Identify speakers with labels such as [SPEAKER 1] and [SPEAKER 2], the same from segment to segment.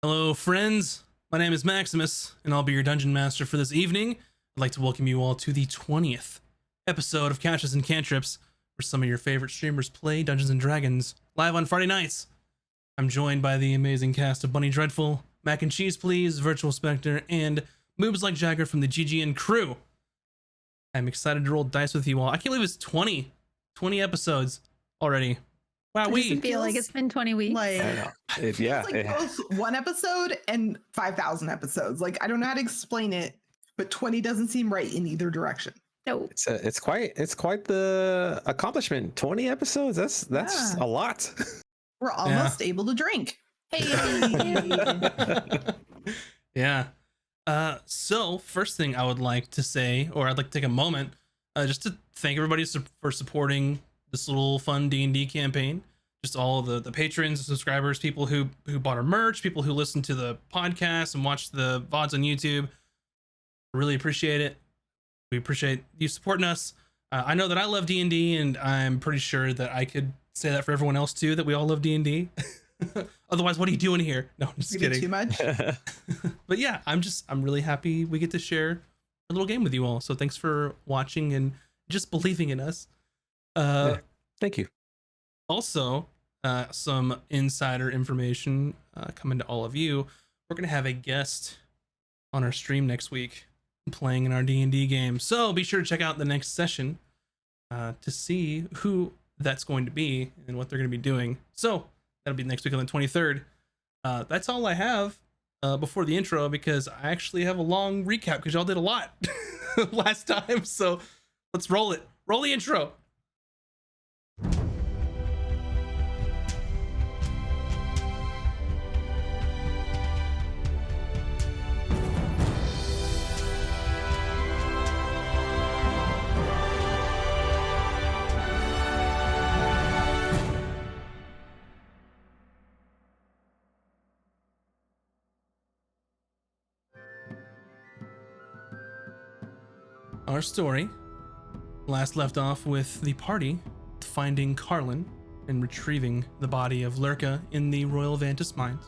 [SPEAKER 1] Hello, friends. My name is Maximus, and I'll be your dungeon master for this evening. I'd like to welcome you all to the 20th episode of Couches and Cantrips, where some of your favorite streamers play Dungeons and Dragons live on Friday nights. I'm joined by the amazing cast of Bunny Dreadful, Mac and Cheese Please, Virtual Spectre, and Moves Like Jagger from the GGN crew. I'm excited to roll dice with you all. I can't believe it's 20 episodes already. Wow,
[SPEAKER 2] It doesn't feel like it's been 20 weeks.
[SPEAKER 3] Like,
[SPEAKER 4] I know.
[SPEAKER 3] it's like both one episode and 5,000 episodes. Like, I don't know how to explain it, but 20 doesn't seem right in either direction.
[SPEAKER 2] No.
[SPEAKER 4] It's quite the accomplishment. 20 episodes. That's
[SPEAKER 3] Yeah.
[SPEAKER 4] a lot.
[SPEAKER 3] We're almost able to drink. Hey.
[SPEAKER 1] Yeah. So first thing I would like to say, or I'd like to take a moment, just to thank everybody for supporting this little fun D&D campaign. Just all of the patrons and subscribers, people who bought our merch, people who listen to the podcast and watch the VODs on YouTube. Really appreciate it. We appreciate you supporting us. I know that I love D&D, and I'm pretty sure that I could say that for everyone else too, that we all love D&D. Otherwise, what are you doing here? No, I'm just kidding.
[SPEAKER 3] Too much.
[SPEAKER 1] But yeah, I'm really happy we get to share a little game with you all. So thanks for watching and just believing in us.
[SPEAKER 4] Thank you.
[SPEAKER 1] Also, some insider information coming to all of you. We're gonna have a guest on our stream next week playing in our D&D game. So be sure to check out the next session to see who that's going to be and what they're going to be doing. So that'll be next week on the 23rd. That's all I have before the intro, because I actually have a long recap because y'all did a lot last time. So let's roll it. Roll the intro. Our story last left off with the party finding Carlin and retrieving the body of Lurka in the Royal Vantis mines.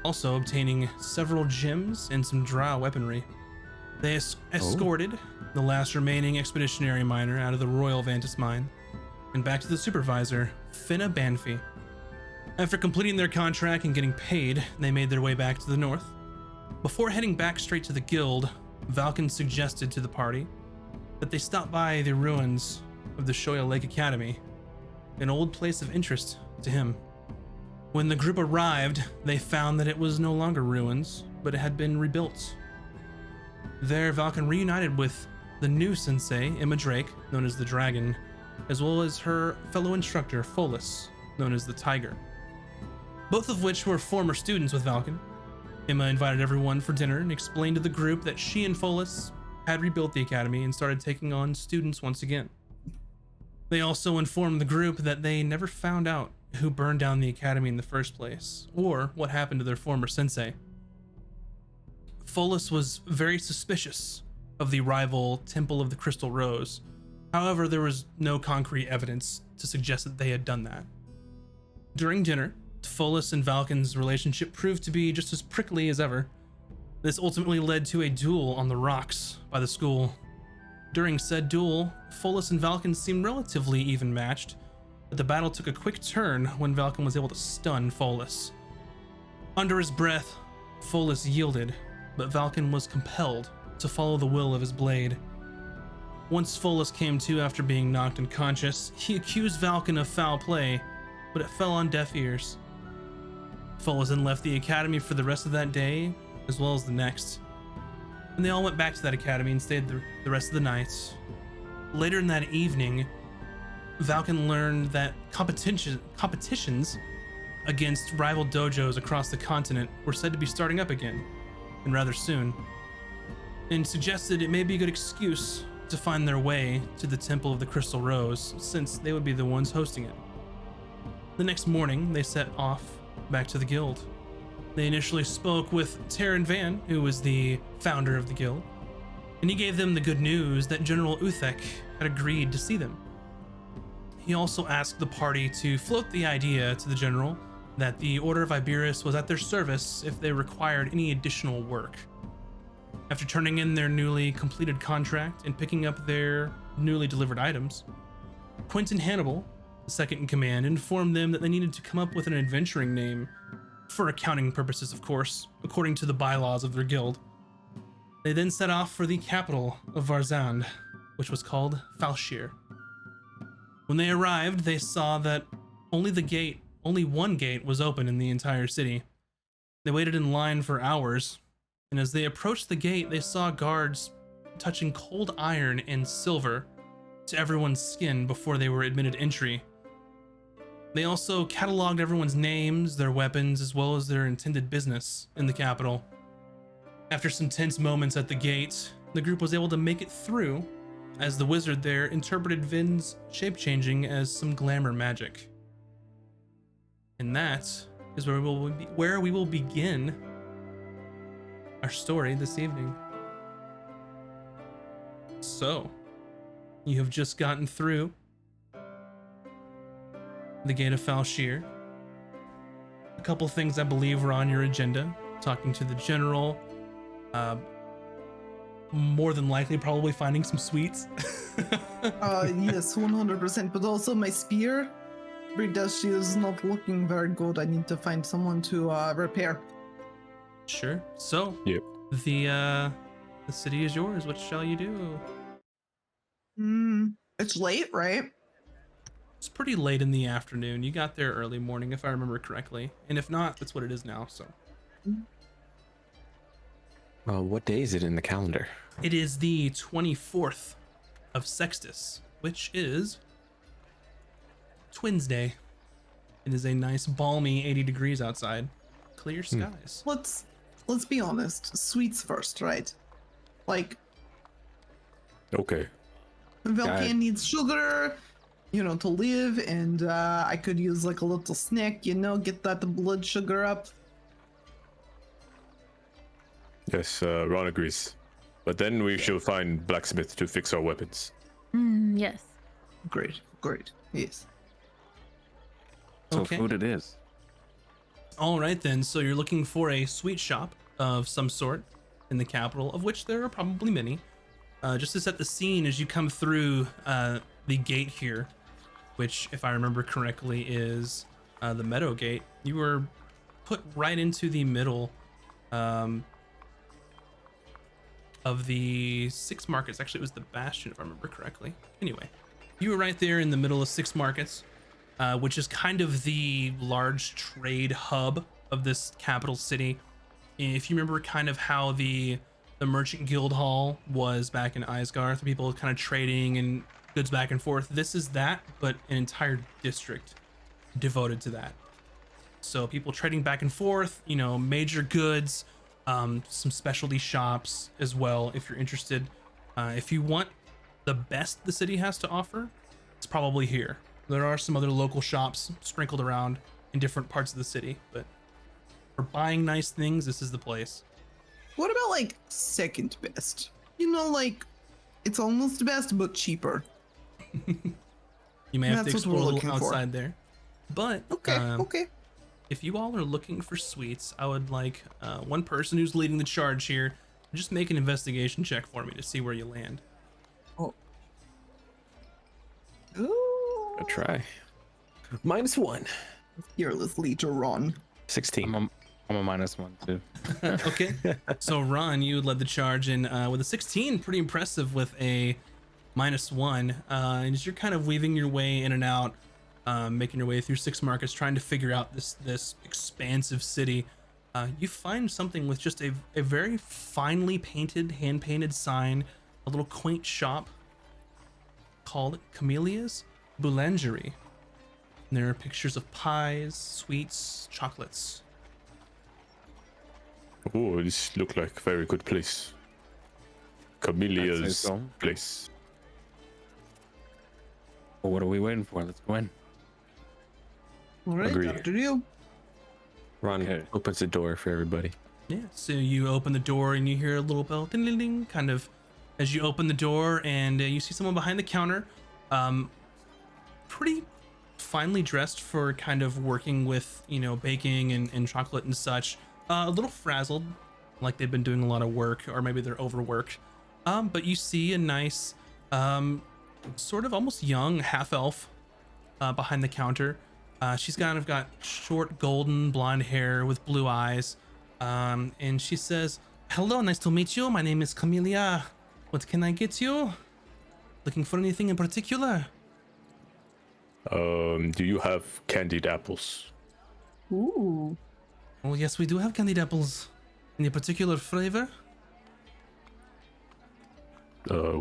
[SPEAKER 1] Also obtaining several gems and some drow weaponry. They escorted the last remaining expeditionary miner out of the Royal Vantis mine and back to the supervisor, Finna Banfi. After completing their contract and getting paid, they made their way back to the north. Before heading back straight to the guild, Valken suggested to the party that they stop by the ruins of the Shoya Lake Academy, an old place of interest to him. When the group arrived, they found that it was no longer ruins, but it had been rebuilt. There, Valken reunited with the new sensei, Emma Drake, known as the Dragon, as well as her fellow instructor, Folus, known as the Tiger. Both of which were former students with Valken. Emma invited everyone for dinner and explained to the group that she and Folus had rebuilt the academy and started taking on students once again. They also informed the group that they never found out who burned down the academy in the first place, or what happened to their former sensei. Folus was very suspicious of the rival Temple of the Crystal Rose. However, there was no concrete evidence to suggest that they had done that. During dinner, Folus and Valken's relationship proved to be just as prickly as ever. This ultimately led to a duel on the rocks by the school. During said duel, Folus and Valken seemed relatively even matched, but the battle took a quick turn when Valken was able to stun Folus. Under his breath, Folus yielded, but Valken was compelled to follow the will of his blade. Once Folus came to after being knocked unconscious, he accused Valken of foul play, but it fell on deaf ears. Folus then left the academy for the rest of that day, as well as the next. And they all went back to that academy and stayed the rest of the night. Later in that evening, Valken learned that competitions against rival dojos across the continent were said to be starting up again, and rather soon, and suggested it may be a good excuse to find their way to the Temple of the Crystal Rose, since they would be the ones hosting it. The next morning, they set off back to the guild. They initially spoke with Taryn Van, who was the founder of the guild, and he gave them the good news that General Uthek had agreed to see them. He also asked the party to float the idea to the general that the Order of Iberus was at their service if they required any additional work. After turning in their newly completed contract and picking up their newly delivered items, Quentin Hannibal, the second in command, informed them that they needed to come up with an adventuring name, for accounting purposes of course, according to the bylaws of their guild. They then set off for the capital of Varzand, which was called Falshir. When they arrived, they saw that only one gate was open in the entire city. They waited in line for hours, and as they approached the gate, they saw guards touching cold iron and silver to everyone's skin before they were admitted entry. They also cataloged everyone's names, their weapons, as well as their intended business in the capital. After some tense moments at the gate, the group was able to make it through, as the wizard there interpreted Vin's shape-changing as some glamour magic. And that is where we will begin our story this evening. So, you have just gotten through the Gate of Falshir. A couple things I believe were on your agenda. Talking to the general. More than likely, probably finding some sweets.
[SPEAKER 3] Yes, 100%. But also my spear, because she is not looking very good. I need to find someone to repair.
[SPEAKER 1] Sure. So,
[SPEAKER 4] Yep.
[SPEAKER 1] the city is yours. What shall you do?
[SPEAKER 3] It's late, right?
[SPEAKER 1] It's pretty late in the afternoon. You got there early morning, if I remember correctly. And if not, that's what it is now, so.
[SPEAKER 4] What day is it in the calendar?
[SPEAKER 1] It is the 24th of Sextus, which is Twins Day. It is a nice balmy 80 degrees outside. Clear skies.
[SPEAKER 3] Let's be honest. Sweets first, right? Like,
[SPEAKER 4] Okay.
[SPEAKER 3] Velcan needs sugar, to live, and I could use like a little snack, get that blood sugar up.
[SPEAKER 5] Yes, Ron agrees. But then we shall find blacksmith to fix our weapons.
[SPEAKER 2] Yes.
[SPEAKER 3] Great. Yes.
[SPEAKER 6] So
[SPEAKER 1] Okay.
[SPEAKER 6] food it is.
[SPEAKER 1] All right, then. So you're looking for a sweet shop of some sort in the capital, of which there are probably many. Just to set the scene, as you come through the gate here, which, if I remember correctly, is the Meadow Gate, you were put right into the middle of the Six Markets. Actually, it was the Bastion, if I remember correctly. Anyway, you were right there in the middle of Six Markets, which is kind of the large trade hub of this capital city. If you remember kind of how the Merchant Guild Hall was back in Isgarth, people kind of trading and goods back and forth, this is that, but an entire district devoted to that. So people trading back and forth, major goods, some specialty shops as well, if you're interested. If you want the best the city has to offer, it's probably here. There are some other local shops sprinkled around in different parts of the city, but for buying nice things, this is the place.
[SPEAKER 3] What about like second best? Like it's almost best but cheaper.
[SPEAKER 1] You may have to
[SPEAKER 3] That's what we're
[SPEAKER 1] explore a little
[SPEAKER 3] looking for.
[SPEAKER 1] outside there. But
[SPEAKER 3] Okay.
[SPEAKER 1] if you all are looking for sweets, I would like one person who's leading the charge here just make an investigation check for me to see where you land.
[SPEAKER 3] Ooh,
[SPEAKER 4] I'll try. -1.
[SPEAKER 3] fearless leader Ron.
[SPEAKER 4] 16.
[SPEAKER 6] I'm a -1 too.
[SPEAKER 1] Okay. So Ron, you led the charge in with a 16, pretty impressive with a -1. And as you're kind of weaving your way in and out, making your way through Six Markets, trying to figure out this expansive city, you find something with just a very finely painted, hand-painted sign, a little quaint shop called Camelia's Boulangerie. And there are pictures of pies, sweets, chocolates.
[SPEAKER 5] Oh, this look like very good place.
[SPEAKER 6] I'd say
[SPEAKER 5] Camelia's
[SPEAKER 6] so.
[SPEAKER 5] place.
[SPEAKER 6] Well, what are we waiting for? Let's go in.
[SPEAKER 3] All right,
[SPEAKER 5] Agreed.
[SPEAKER 3] after you.
[SPEAKER 4] Ron
[SPEAKER 6] Okay.
[SPEAKER 4] opens the door for everybody.
[SPEAKER 1] Yeah, so you open the door and you hear a little bell, ding, ding, ding, kind of as you open the door, and you see someone behind the counter, pretty finely dressed for kind of working with, baking and chocolate and such. A little frazzled, like they've been doing a lot of work, or maybe they're overworked. But you see a nice, sort of almost young half elf behind the counter. She's kind of got short golden blonde hair with blue eyes. And she says, "Hello, nice to meet you. My name is Camelia. What can I get you? Looking for anything in particular?"
[SPEAKER 5] Do you have candied apples?
[SPEAKER 3] Ooh.
[SPEAKER 1] Oh, yes, we do have candied apples. Any particular flavor?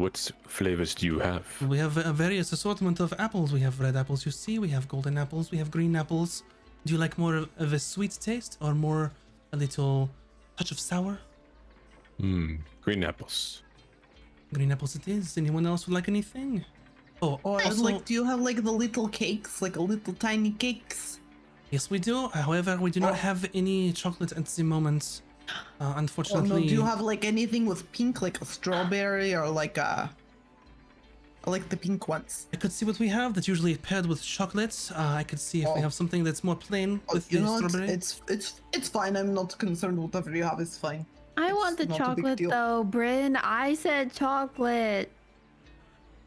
[SPEAKER 5] What flavors do you have?
[SPEAKER 1] We have a various assortment of apples. We have red apples, you see. We have golden apples. We have green apples. Do you like more of a sweet taste or more a little touch of sour?
[SPEAKER 5] Green apples.
[SPEAKER 1] Green apples it is. Anyone else would like anything? Oh,
[SPEAKER 3] Or
[SPEAKER 1] also,
[SPEAKER 3] do you have like the little cakes, like a little tiny cakes?
[SPEAKER 1] yes, we do. However, we do not have any chocolate at the moment.
[SPEAKER 3] Oh
[SPEAKER 1] Unfortunately.
[SPEAKER 3] no, do you have like anything with pink, like a strawberry or like I like the pink ones?
[SPEAKER 1] I could see what we have that's usually paired with chocolate. I could see if we have something that's more plain with
[SPEAKER 3] You
[SPEAKER 1] the
[SPEAKER 3] know what?
[SPEAKER 1] strawberry.
[SPEAKER 3] It's fine. I'm not concerned. Whatever you have is fine.
[SPEAKER 2] I want the
[SPEAKER 3] It's not a big
[SPEAKER 2] chocolate
[SPEAKER 3] deal.
[SPEAKER 2] though, Bryn. I said chocolate,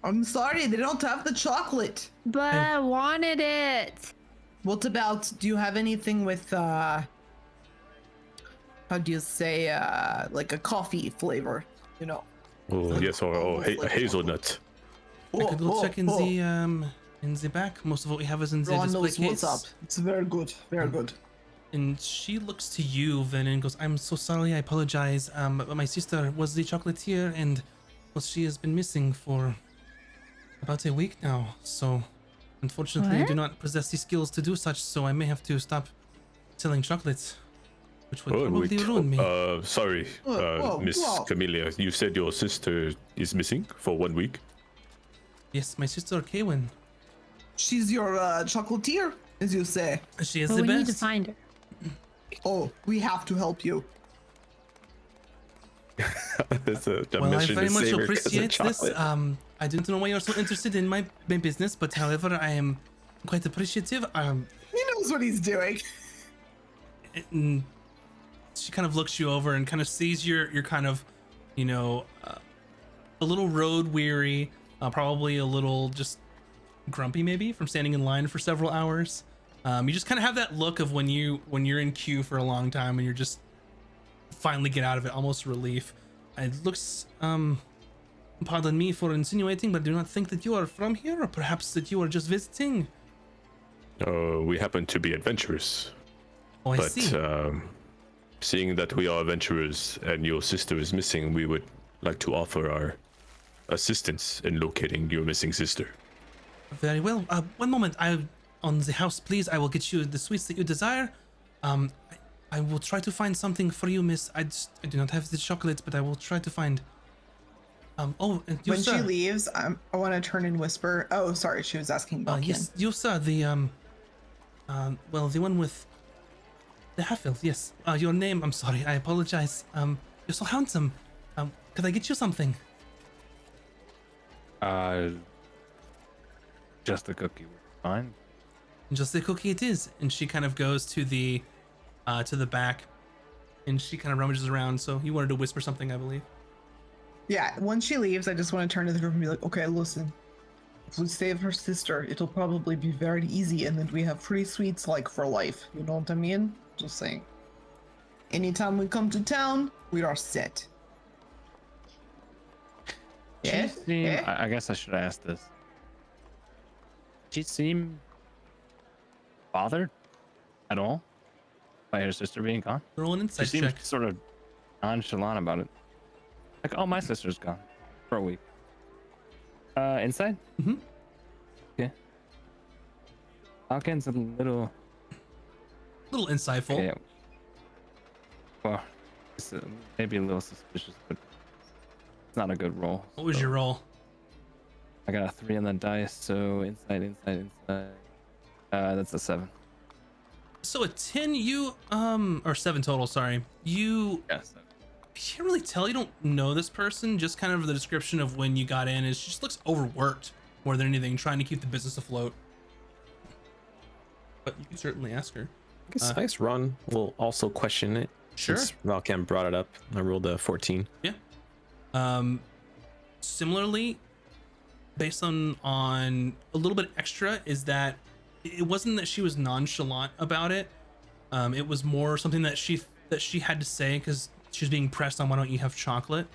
[SPEAKER 3] I'm sorry, they don't have the chocolate.
[SPEAKER 2] but I wanted it.
[SPEAKER 3] What about? Do you have anything with how do you say like a coffee flavor? You know.
[SPEAKER 5] Oh, yes, or
[SPEAKER 3] almost like
[SPEAKER 5] hazelnut.
[SPEAKER 1] I could go check in the back. Most of what we have is in the
[SPEAKER 3] Ron
[SPEAKER 1] display
[SPEAKER 3] knows
[SPEAKER 1] case.
[SPEAKER 3] what's up. It's very good. Very good.
[SPEAKER 1] And she looks to you, Vin, and goes, "I'm so sorry. I apologize. But my sister was the chocolatier, and well, she has been missing for about a week now. So, unfortunately, I
[SPEAKER 2] What?
[SPEAKER 1] do not possess the skills to do such. So I may have to stop selling chocolates, which would probably ruin me."
[SPEAKER 5] Sorry,
[SPEAKER 3] whoa,
[SPEAKER 5] Miss
[SPEAKER 3] whoa.
[SPEAKER 5] Camelia. You said your sister is missing for 1 week.
[SPEAKER 1] Yes, my sister Kaywin.
[SPEAKER 3] She's your chocolatier, as you say.
[SPEAKER 1] She is
[SPEAKER 2] But
[SPEAKER 1] the
[SPEAKER 2] we
[SPEAKER 1] best.
[SPEAKER 2] need to find her.
[SPEAKER 3] Oh, we have to help you.
[SPEAKER 5] That's a
[SPEAKER 1] Well, I
[SPEAKER 5] mission
[SPEAKER 1] very
[SPEAKER 5] to
[SPEAKER 1] much
[SPEAKER 5] save her 'cause of
[SPEAKER 1] appreciate this.
[SPEAKER 5] chocolate.
[SPEAKER 1] I don't know why you're so interested in my business, but however, I am quite appreciative.
[SPEAKER 3] He knows what he's doing.
[SPEAKER 1] And she kind of looks you over and kind of sees you're kind of, a little road weary, probably a little just grumpy maybe from standing in line for several hours. You just kind of have that look of when you're in queue for a long time and you're just finally get out of it, almost relief. It looks, pardon me for insinuating, but I do not think that you are from here, or perhaps that you are just visiting.
[SPEAKER 5] We happen to be adventurers,
[SPEAKER 1] Oh, I
[SPEAKER 5] but
[SPEAKER 1] see.
[SPEAKER 5] seeing that we are adventurers and your sister is missing, we would like to offer our assistance in locating your missing sister.
[SPEAKER 1] Very well. One moment. On the house, please. I will get you the sweets that you desire. I will try to find something for you, miss. I do not have the chocolates, but I will try to find. And you,
[SPEAKER 3] When
[SPEAKER 1] sir.
[SPEAKER 3] she leaves, I want to turn and whisper. Oh, sorry, she was asking about
[SPEAKER 1] Yes, you, sir. The well, the one with the half-elf. Yes. Your name. I'm sorry. I apologize. You're so handsome. Could I get you something?
[SPEAKER 6] Just a cookie. Fine.
[SPEAKER 1] Just a cookie it is. And she kind of goes to the back, and she kind of rummages around. So you wanted to whisper something, I believe.
[SPEAKER 3] Yeah, when she leaves, I just want to turn to the group and be like, okay, listen. If we save her sister, it'll probably be very easy, and then we have free sweets like for life. You know what I mean? Just saying. Anytime we come to town, we are set. Yeah?
[SPEAKER 6] She seem,
[SPEAKER 3] Yeah?
[SPEAKER 6] I guess I should ask this. She seem bothered at all by her sister being gone?
[SPEAKER 1] Roll an
[SPEAKER 6] She
[SPEAKER 1] insight
[SPEAKER 6] seems
[SPEAKER 1] check.
[SPEAKER 6] sort of nonchalant about it. Like, oh, my sister's gone for a week. Inside?
[SPEAKER 1] Mhm.
[SPEAKER 6] Okay. Falcon's a little.
[SPEAKER 1] Little insightful.
[SPEAKER 6] Okay. Well, it's maybe a little suspicious, but it's not a good roll.
[SPEAKER 1] What was
[SPEAKER 6] so-
[SPEAKER 1] your roll?
[SPEAKER 6] I got a 3 on the dice, so inside. That's a 7.
[SPEAKER 1] So a 10, you or 7 total. Sorry, you
[SPEAKER 6] Yes.
[SPEAKER 1] can't really tell. You don't know this person. Just kind of the description of when you got in is she just looks overworked more than anything, trying to keep the business afloat. but you can certainly ask her.
[SPEAKER 4] Nice run. We'll also question it.
[SPEAKER 1] Sure.
[SPEAKER 4] Since Valcam brought it up. I rolled a 14.
[SPEAKER 1] Yeah. Similarly, based on a little bit extra, is that it wasn't that she was nonchalant about it. It was more something that she had to say because she was being pressed on why don't you have chocolate.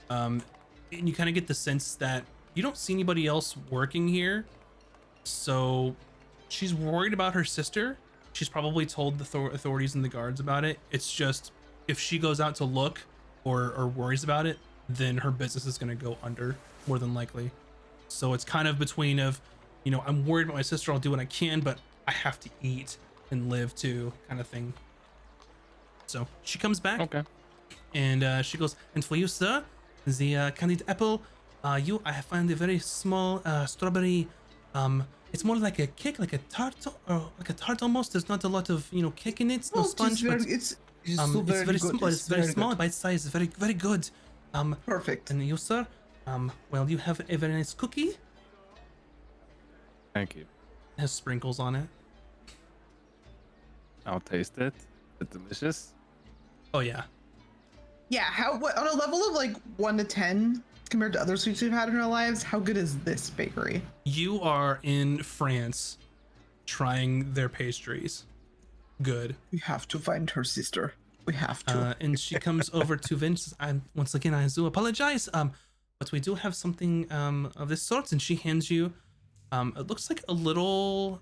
[SPEAKER 1] And you kind of get the sense that you don't see anybody else working here, so she's worried about her sister. She's probably told the authorities and the guards about it. It's just if she goes out to look or worries about it, then her business is going to go under more than likely. So it's kind of between of, you know, I'm worried about my sister. I'll do what I can, but I have to eat and live too, kind of thing. So she comes back.
[SPEAKER 6] Okay.
[SPEAKER 1] And she goes, and for you, sir, the candied apple. I found a very small strawberry. It's more like a cake, like a tart, or like a tart almost. There's not a lot of, you know, cake in it. No sponge, but
[SPEAKER 3] it's still very good.
[SPEAKER 1] small. It's very small,
[SPEAKER 3] good.
[SPEAKER 1] bite size. Very, very good.
[SPEAKER 3] Perfect.
[SPEAKER 1] And you, sir, well, you have a very nice cookie.
[SPEAKER 6] Thank you.
[SPEAKER 1] It has sprinkles on it.
[SPEAKER 6] I'll taste it. It's delicious.
[SPEAKER 1] Oh yeah.
[SPEAKER 3] Yeah, what on a level of like 1 to 10 compared to other sweets we've had in our lives, how good is this bakery?
[SPEAKER 1] You are in France trying their pastries. Good.
[SPEAKER 3] We have to find her sister. We have to.
[SPEAKER 1] And she comes over to Vince. Once again, I do apologize. But we do have something of this sort, and she hands you. It looks like a little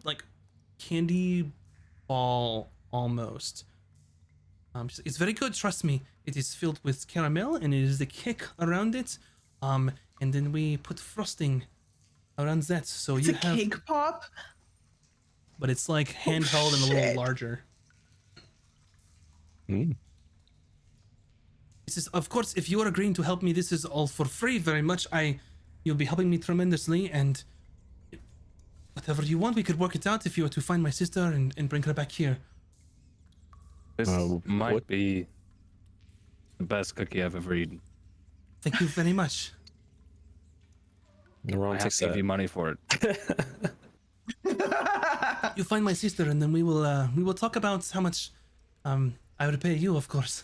[SPEAKER 1] like candy ball almost. It's very good, trust me. It is filled with caramel, and it is the cake around it. And then we put frosting around that. So
[SPEAKER 3] It's
[SPEAKER 1] you
[SPEAKER 3] a
[SPEAKER 1] have
[SPEAKER 3] cake pop.
[SPEAKER 1] but it's like handheld and a
[SPEAKER 3] shit.
[SPEAKER 1] little larger. This is, of course, if you are agreeing to help me, this is all for free. Very much. You'll be helping me tremendously, and whatever you want, we could work it out. If you were to find my sister and bring her back here.
[SPEAKER 6] This might
[SPEAKER 5] what-
[SPEAKER 6] be the best cookie I've ever eaten.
[SPEAKER 1] Thank you very much.
[SPEAKER 6] I
[SPEAKER 4] Ron
[SPEAKER 6] have
[SPEAKER 4] takes
[SPEAKER 6] to give you
[SPEAKER 4] a,
[SPEAKER 6] money for it.
[SPEAKER 1] You find my sister, and then we will talk about how much I would pay you, of course.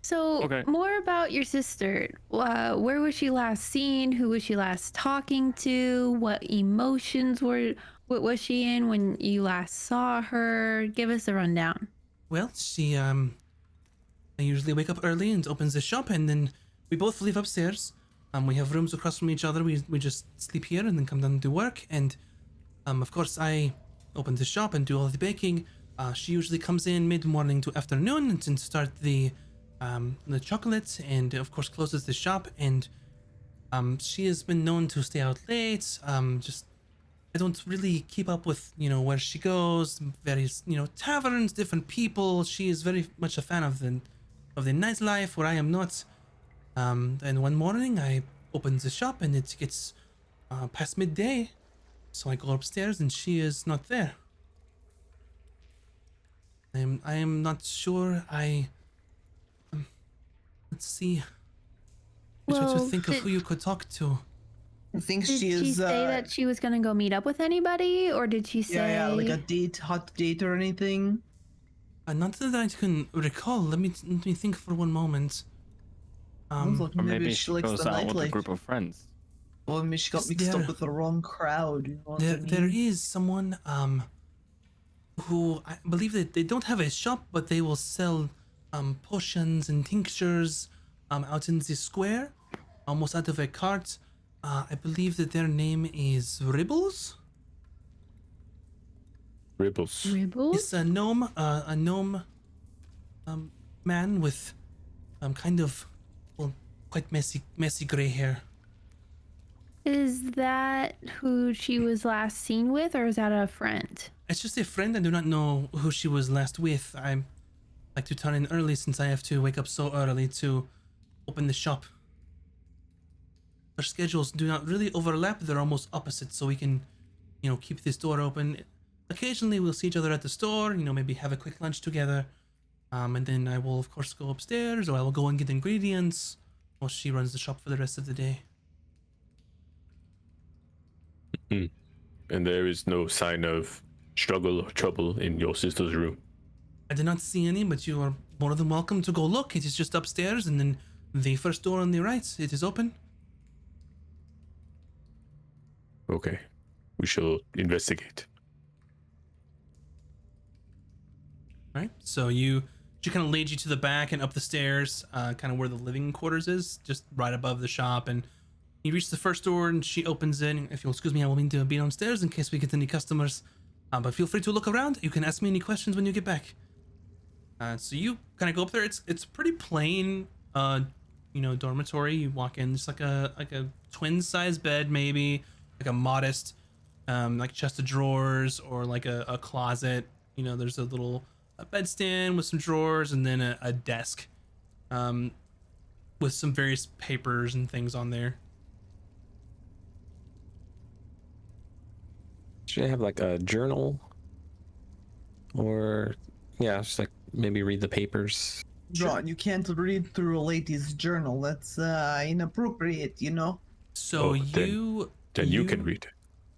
[SPEAKER 2] So,
[SPEAKER 6] Okay.
[SPEAKER 2] more about your sister. Where was she last seen? Who was she last talking to? What emotions what was she in when you last saw her? Give us a rundown.
[SPEAKER 1] Well, she I usually wake up early and opens the shop, and then we both live upstairs. We have rooms across from each other. We just sleep here and then come down and do work. And of course, I open the shop and do all the baking. She usually comes in mid-morning to afternoon and then start the chocolate, and of course closes the shop. And she has been known to stay out late. I don't really keep up with, you know, where she goes, various, you know, taverns, different people. She is very much a fan of the nightlife, where I am not. And one morning I open the shop and it gets past midday, so I go upstairs and she is not there. I am not sure. Let's see. I try to
[SPEAKER 2] Well,
[SPEAKER 1] think of who you could talk to.
[SPEAKER 3] I think
[SPEAKER 2] Did
[SPEAKER 3] she
[SPEAKER 2] she
[SPEAKER 3] is.
[SPEAKER 2] say that she was gonna go meet up with anybody, or did she say?
[SPEAKER 3] Yeah, like a date, hot date, or anything.
[SPEAKER 1] Not that I can recall. Let me think for one moment.
[SPEAKER 3] Sounds like
[SPEAKER 6] Or
[SPEAKER 3] maybe
[SPEAKER 6] maybe
[SPEAKER 3] she
[SPEAKER 6] she
[SPEAKER 3] likes
[SPEAKER 6] goes
[SPEAKER 3] the
[SPEAKER 6] out with a
[SPEAKER 3] nightlife.
[SPEAKER 6] group of friends.
[SPEAKER 3] Well, maybe she got
[SPEAKER 1] Is
[SPEAKER 3] mixed
[SPEAKER 1] there-
[SPEAKER 3] up with the wrong crowd. You know what I
[SPEAKER 1] There
[SPEAKER 3] mean?
[SPEAKER 1] is someone who I believe that they don't have a shop, but they will sell potions and tinctures out in the square, almost out of a cart. I believe that their name is Ribbles.
[SPEAKER 5] Ribbles.
[SPEAKER 2] Ribbles?
[SPEAKER 1] It's a gnome man with kind of, well, quite messy gray hair.
[SPEAKER 2] Is that who she was last seen with, or is that a friend?
[SPEAKER 1] It's just a friend. I do not know who she was last with. I like to turn in early since I have to wake up so early to open the shop. Our schedules do not really overlap. They're almost opposite, so we can, you know, keep this door open. Occasionally we'll see each other at the store, you know, maybe have a quick lunch together. And then I will, of course, go upstairs, or I will go and get ingredients while she runs the shop for the rest of the day.
[SPEAKER 5] And there is no sign of struggle or trouble in your sister's room.
[SPEAKER 1] I did not see any, but you are more than welcome to go look. It is just upstairs, and then the first door on the right, it is open.
[SPEAKER 5] Okay, we shall investigate.
[SPEAKER 1] All right, so she kind of leads you to the back and up the stairs, kind of where the living quarters is, just right above the shop. And you reach the first door, and she opens it. If you'll excuse me, I will need to be downstairs in case we get any customers. But feel free to look around. You can ask me any questions when you get back. So you kind of go up there. It's pretty plain, dormitory. You walk in, just like a twin size bed, maybe like a modest, like chest of drawers or like a closet. There's a little bedstand with some drawers, and then a desk, with some various papers and things on there.
[SPEAKER 4] Should I have like a journal? Or, yeah, just like maybe read the papers.
[SPEAKER 3] John, you can't read through a lady's journal. That's inappropriate, you know?
[SPEAKER 1] So
[SPEAKER 5] Then you can read.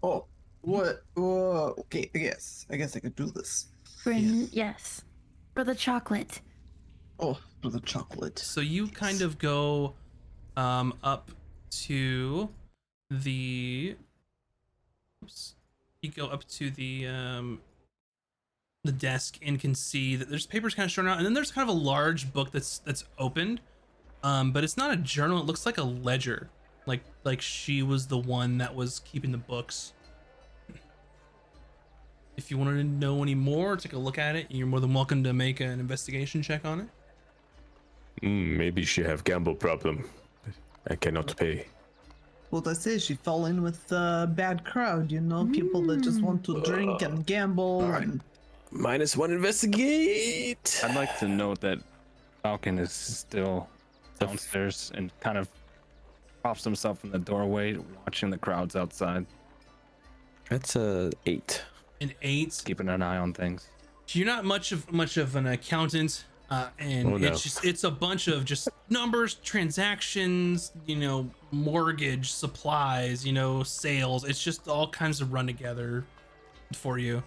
[SPEAKER 3] Oh, what? Okay, I guess I could do this.
[SPEAKER 2] Bryn, yes. For the chocolate.
[SPEAKER 3] Oh, for the chocolate.
[SPEAKER 1] So you kind of go up to the you go up to the desk and can see that there's papers kind of shown out, and then there's kind of a large book that's opened, but it's not a journal. It looks like a ledger, like she was the one that was keeping the books. If you wanted to know any more, take a look at it. You're more than welcome to make an investigation check on it.
[SPEAKER 5] Maybe she have gamble problem. I cannot pay.
[SPEAKER 3] What I say, she fell in with a bad crowd, you know? People that just want to drink and gamble. And
[SPEAKER 4] -1 investigate.
[SPEAKER 6] I'd like to note that Falcon is still downstairs and kind of props himself in the doorway, watching the crowds outside,
[SPEAKER 4] That's a 8.
[SPEAKER 1] An 8.
[SPEAKER 6] keeping an eye on things.
[SPEAKER 1] You're not much of an accountant, and
[SPEAKER 5] Oh, no.
[SPEAKER 1] it's a bunch of just numbers, transactions, mortgage, supplies, sales. It's just all kinds of run together for you.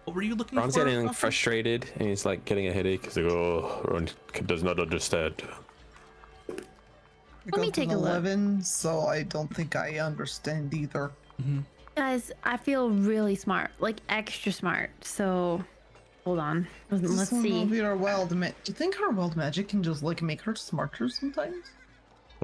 [SPEAKER 1] What were you looking
[SPEAKER 4] Ron's
[SPEAKER 1] for?
[SPEAKER 4] getting
[SPEAKER 1] Rafa?
[SPEAKER 4] frustrated and he's like getting a headache.
[SPEAKER 5] He's like, oh, Ron does not understand.
[SPEAKER 3] I
[SPEAKER 2] Let me
[SPEAKER 3] got
[SPEAKER 2] take
[SPEAKER 3] an
[SPEAKER 2] a look.
[SPEAKER 3] 11, so I don't think I understand either.
[SPEAKER 2] Guys, I feel really smart, like extra smart. So, hold on. Let's
[SPEAKER 3] Some
[SPEAKER 2] see.
[SPEAKER 3] of your wild do you think her wild magic can just like make her smarter sometimes?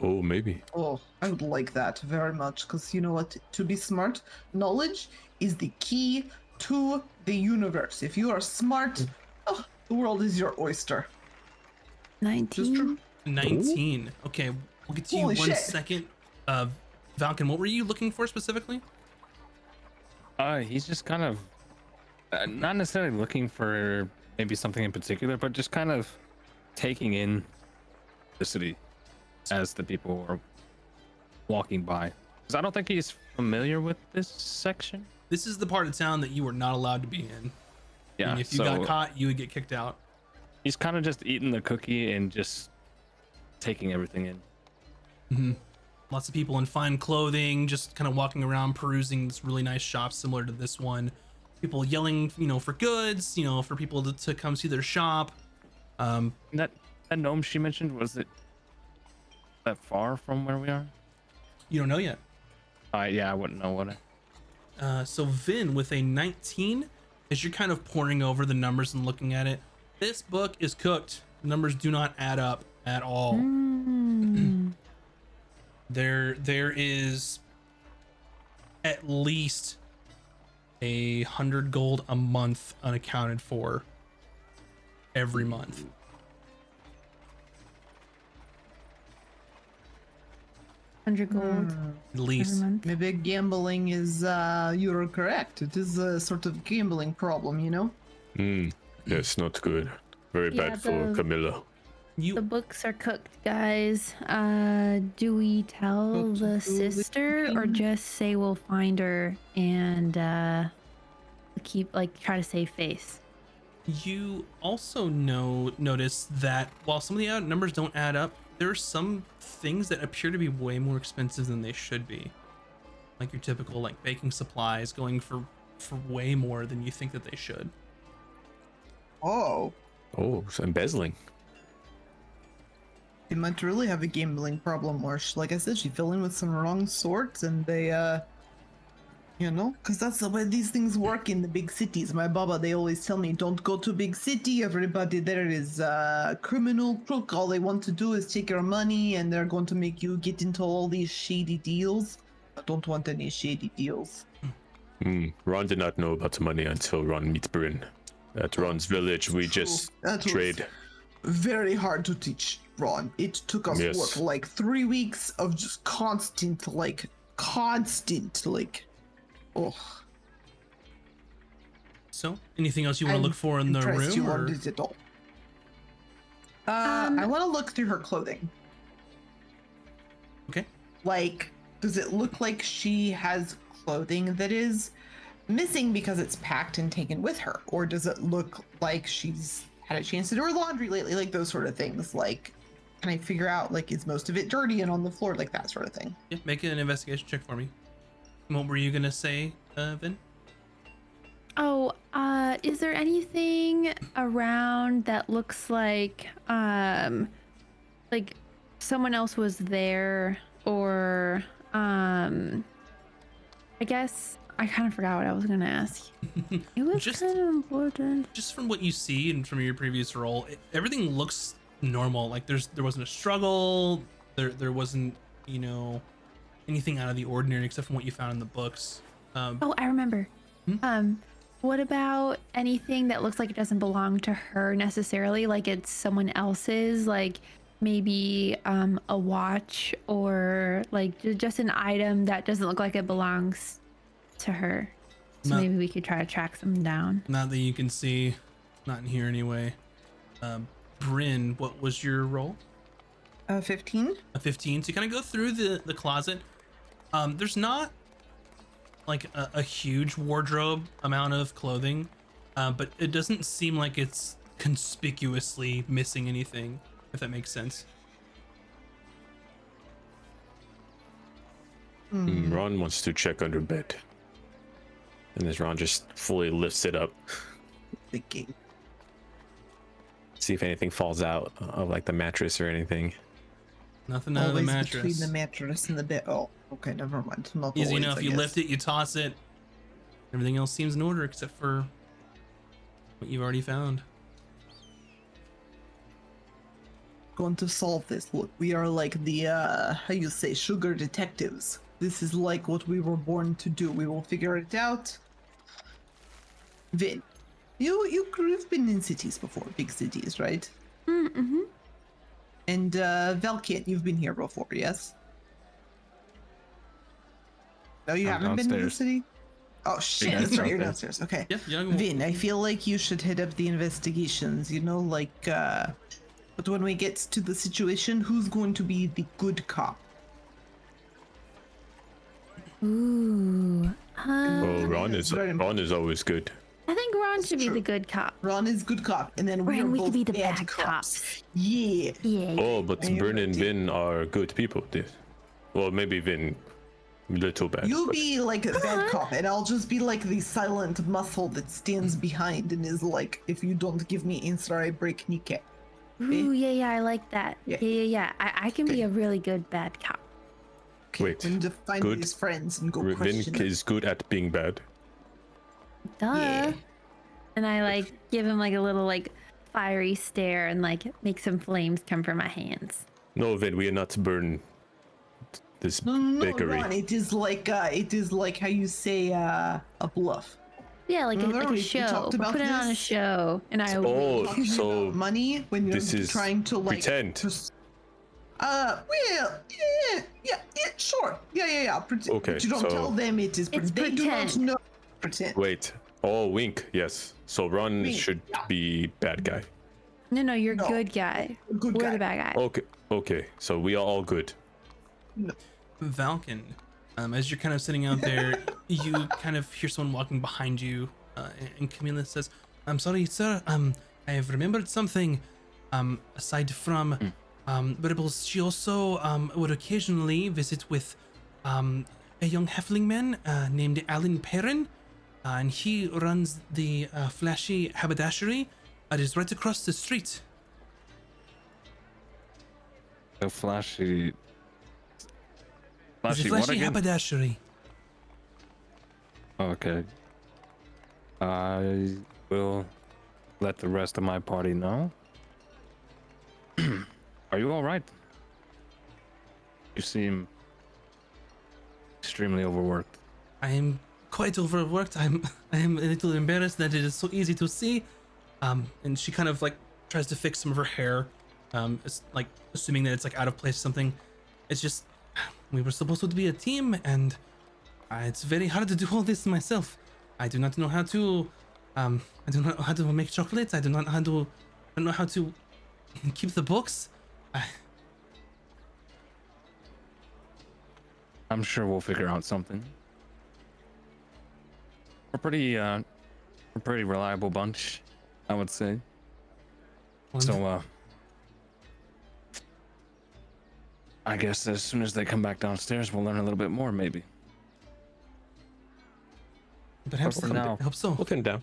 [SPEAKER 5] Oh, maybe.
[SPEAKER 3] Oh, I would like that very much, because you know what? To be smart, knowledge is the key to the universe. If you are smart, oh, the world is your oyster.
[SPEAKER 2] 19.
[SPEAKER 3] true.
[SPEAKER 1] 19. Okay, we'll get to you
[SPEAKER 3] Holy
[SPEAKER 1] one
[SPEAKER 3] shit.
[SPEAKER 1] second. Falcon, what were you looking for specifically?
[SPEAKER 6] He's just kind of not necessarily looking for maybe something in particular, but just kind of taking in the city as the people are walking by. Because I don't think he's familiar with this section.
[SPEAKER 1] This is the part of town that you were not allowed to be in.
[SPEAKER 6] Yeah,
[SPEAKER 1] And if you got caught, you would get kicked out.
[SPEAKER 6] he's kind of just eating the cookie and just taking everything in.
[SPEAKER 1] Lots of people in fine clothing, just kind of walking around, perusing this really nice shop similar to this one. People yelling, for goods, for people to come see their shop.
[SPEAKER 6] And that gnome she mentioned, was it that far from where we are?
[SPEAKER 1] You don't know yet.
[SPEAKER 6] Yeah, I wouldn't know what
[SPEAKER 1] So Vin with a 19, as you're kind of poring over the numbers and looking at it, this book is cooked. The numbers do not add up at all. There is at least 100 gold a month unaccounted for every month.
[SPEAKER 2] $100 gold.
[SPEAKER 1] At least.
[SPEAKER 2] Every month.
[SPEAKER 3] Maybe gambling is, you're correct. It is a sort of gambling problem, you know?
[SPEAKER 5] That's not good. Very
[SPEAKER 2] Yeah,
[SPEAKER 5] bad for Camilla.
[SPEAKER 2] The books are cooked, guys. Do we tell
[SPEAKER 3] Books
[SPEAKER 2] the
[SPEAKER 3] are
[SPEAKER 2] sister or
[SPEAKER 3] cooking.
[SPEAKER 2] just say we'll find her and try to save face?
[SPEAKER 1] You also notice that while some of the numbers don't add up, there are some things that appear to be way more expensive than they should be. like your typical like baking supplies, going for way more than you think that they should.
[SPEAKER 3] Oh,
[SPEAKER 5] Oh, so embezzling.
[SPEAKER 3] she might really have a gambling problem, or like I said, she fell in with some wrong sorts, and they, you know, because that's the way these things work in the big cities. My baba, they always tell me, don't go to big city. Everybody there is criminal crook. All they want to do is take your money, and they're going to make you get into all these shady deals. I don't want any shady deals.
[SPEAKER 5] Ron did not know about the money until Ron meets Bryn. At Ron's village, we just
[SPEAKER 3] That was
[SPEAKER 5] trade.
[SPEAKER 3] very hard to teach Ron. It took us
[SPEAKER 5] Yes.
[SPEAKER 3] what, like 3 weeks of just constant, oh.
[SPEAKER 1] So, anything else you want to look for in the
[SPEAKER 3] Impressed
[SPEAKER 1] room?
[SPEAKER 3] you
[SPEAKER 1] or-
[SPEAKER 3] on it at all. I want to look through her clothing.
[SPEAKER 1] Okay.
[SPEAKER 3] Like, does it look like she has clothing that is missing because it's packed and taken with her? Or does it look like she's had a chance to do her laundry lately? Like those sort of things. Like, can I figure out, like, is most of it dirty and on the floor? Like that sort of thing.
[SPEAKER 1] Yeah, make an investigation check for me. What were you gonna say, Vin?
[SPEAKER 2] Oh, is there anything around that looks like someone else was there, or I guess I kind of forgot what I was gonna ask. It was
[SPEAKER 1] Just-
[SPEAKER 2] kind of important.
[SPEAKER 1] Just from what you see and from your previous role, everything looks normal. Like there wasn't a struggle. There wasn't, you know, anything out of the ordinary except from what you found in the books.
[SPEAKER 2] Oh, I remember. What about anything that looks like it doesn't belong to her necessarily? Like it's someone else's, like maybe a watch, or like just an item that doesn't look like it belongs to her. So
[SPEAKER 1] No.
[SPEAKER 2] maybe we could try to track them down.
[SPEAKER 1] Not that you can see, not in here anyway. Bryn, what was your role?
[SPEAKER 3] 15?
[SPEAKER 1] A 15. So you kind of go through the closet. There's not like a huge wardrobe amount of clothing, but it doesn't seem like it's conspicuously missing anything, if that makes sense.
[SPEAKER 5] Ron wants to check under bed. And as Ron just fully lifts it up,
[SPEAKER 3] Thinking.
[SPEAKER 5] see if anything falls out of like the mattress or anything.
[SPEAKER 1] Nothing out of the
[SPEAKER 3] Always
[SPEAKER 1] mattress.
[SPEAKER 3] between the mattress and the bed. Oh, okay, never mind. Not
[SPEAKER 1] Easy
[SPEAKER 3] always,
[SPEAKER 1] enough.
[SPEAKER 3] I
[SPEAKER 1] You
[SPEAKER 3] guess.
[SPEAKER 1] lift it, you toss it. Everything else seems in order except for what you've already found.
[SPEAKER 3] Going to solve this. Look, we are like the how you say, sugar detectives. This is like what we were born to do. We will figure it out. Vin, you've been in cities before, big cities, right?
[SPEAKER 2] Mm-hmm.
[SPEAKER 3] And Valkian, you've been here before, yes? No, you
[SPEAKER 6] I'm
[SPEAKER 3] haven't been to the
[SPEAKER 6] downstairs.
[SPEAKER 3] city? Oh shit,
[SPEAKER 6] Yeah,
[SPEAKER 3] that's right, you're
[SPEAKER 6] downstairs.
[SPEAKER 3] downstairs. Okay.
[SPEAKER 1] Yeah, young.
[SPEAKER 3] Vin, I feel like you should head up the investigations, you know, like, but when we get to the situation, who's going to be the good cop?
[SPEAKER 2] Ooh.
[SPEAKER 5] Oh, Ron is
[SPEAKER 3] very
[SPEAKER 5] always good.
[SPEAKER 2] I think Ron should be
[SPEAKER 3] true.
[SPEAKER 2] the good cop.
[SPEAKER 3] Ron is good cop, and then we
[SPEAKER 2] Ron,
[SPEAKER 3] are
[SPEAKER 2] we
[SPEAKER 3] both
[SPEAKER 2] could be the
[SPEAKER 3] bad
[SPEAKER 2] bad cops.
[SPEAKER 3] Yeah.
[SPEAKER 2] Yeah.
[SPEAKER 5] Oh, but
[SPEAKER 3] And
[SPEAKER 5] Bryn and
[SPEAKER 3] you're
[SPEAKER 5] Vin are good people. Well, maybe Vin, little bad.
[SPEAKER 3] You'll
[SPEAKER 5] but-
[SPEAKER 3] be like a bad cop, and I'll just be like the silent muscle that stands behind and is like, if you don't give me answer, I break kneecap.
[SPEAKER 2] Ooh, yeah, I like that.
[SPEAKER 3] Yeah.
[SPEAKER 2] Yeah. I can be a really good bad cop.
[SPEAKER 3] Okay,
[SPEAKER 5] Wait,
[SPEAKER 3] we need to find
[SPEAKER 5] good.
[SPEAKER 3] these friends and go
[SPEAKER 5] Vin
[SPEAKER 3] question them.
[SPEAKER 5] is good at being bad.
[SPEAKER 2] Duh.
[SPEAKER 3] Yeah.
[SPEAKER 2] And I like give him like a little like fiery stare and like make some flames come from my hands.
[SPEAKER 5] No, Vin, we are not burn this
[SPEAKER 3] No,
[SPEAKER 5] bakery.
[SPEAKER 3] Ron, it is like how you say a bluff.
[SPEAKER 2] Yeah, like,
[SPEAKER 3] Remember
[SPEAKER 2] like a
[SPEAKER 3] we
[SPEAKER 2] show.
[SPEAKER 3] talked
[SPEAKER 2] We're
[SPEAKER 3] about
[SPEAKER 2] putting on a
[SPEAKER 3] this?
[SPEAKER 2] show. And I
[SPEAKER 5] Oh,
[SPEAKER 3] Talking
[SPEAKER 5] so
[SPEAKER 3] about money when you're
[SPEAKER 5] this is
[SPEAKER 3] trying to like
[SPEAKER 5] pretend.
[SPEAKER 3] well, yeah, sure, yeah. Pretend.
[SPEAKER 5] Okay,
[SPEAKER 3] but you don't
[SPEAKER 5] so-
[SPEAKER 3] tell them it is.
[SPEAKER 2] It's
[SPEAKER 3] They do not
[SPEAKER 2] pretend.
[SPEAKER 3] know. Pretend.
[SPEAKER 5] Wait. Oh, wink. Yes. So Ron
[SPEAKER 3] Wink,
[SPEAKER 5] should
[SPEAKER 3] yeah.
[SPEAKER 5] be bad guy.
[SPEAKER 2] No, you're
[SPEAKER 3] No.
[SPEAKER 2] good guy.
[SPEAKER 3] Good
[SPEAKER 2] We're
[SPEAKER 3] guy.
[SPEAKER 2] the bad guy.
[SPEAKER 5] Okay. Okay. So we are all good.
[SPEAKER 1] Valken, as you're kind of sitting out there, you kind of hear someone walking behind you, and Camilla says, "I'm sorry, sir. I have remembered something. Aside from, Rebels, she also would occasionally visit with a young halfling man named Alan Perrin, and he runs the flashy haberdashery. It is right across the street.
[SPEAKER 6] The flashy.
[SPEAKER 1] It's a
[SPEAKER 6] Flashy what
[SPEAKER 1] flashy
[SPEAKER 6] again?
[SPEAKER 1] haberdashery.
[SPEAKER 6] Okay. I will let the rest of my party know. Are you all right? You seem extremely overworked.
[SPEAKER 1] I am quite overworked. I am a little embarrassed that it is so easy to see. And she kind of like tries to fix some of her hair. It's like assuming that it's like out of place or something. It's just we were supposed to be a team, and it's very hard to do all this myself. I do not know how to I do not know how to make chocolates. I do not know how to I don't know how to keep the books.
[SPEAKER 6] I'm sure we'll figure out something. We're a pretty reliable bunch, I would say. So, I guess as soon as they come back downstairs, we'll learn a little bit more, maybe.
[SPEAKER 1] Perhaps
[SPEAKER 6] for now.
[SPEAKER 1] I hope so.
[SPEAKER 4] We'll come down.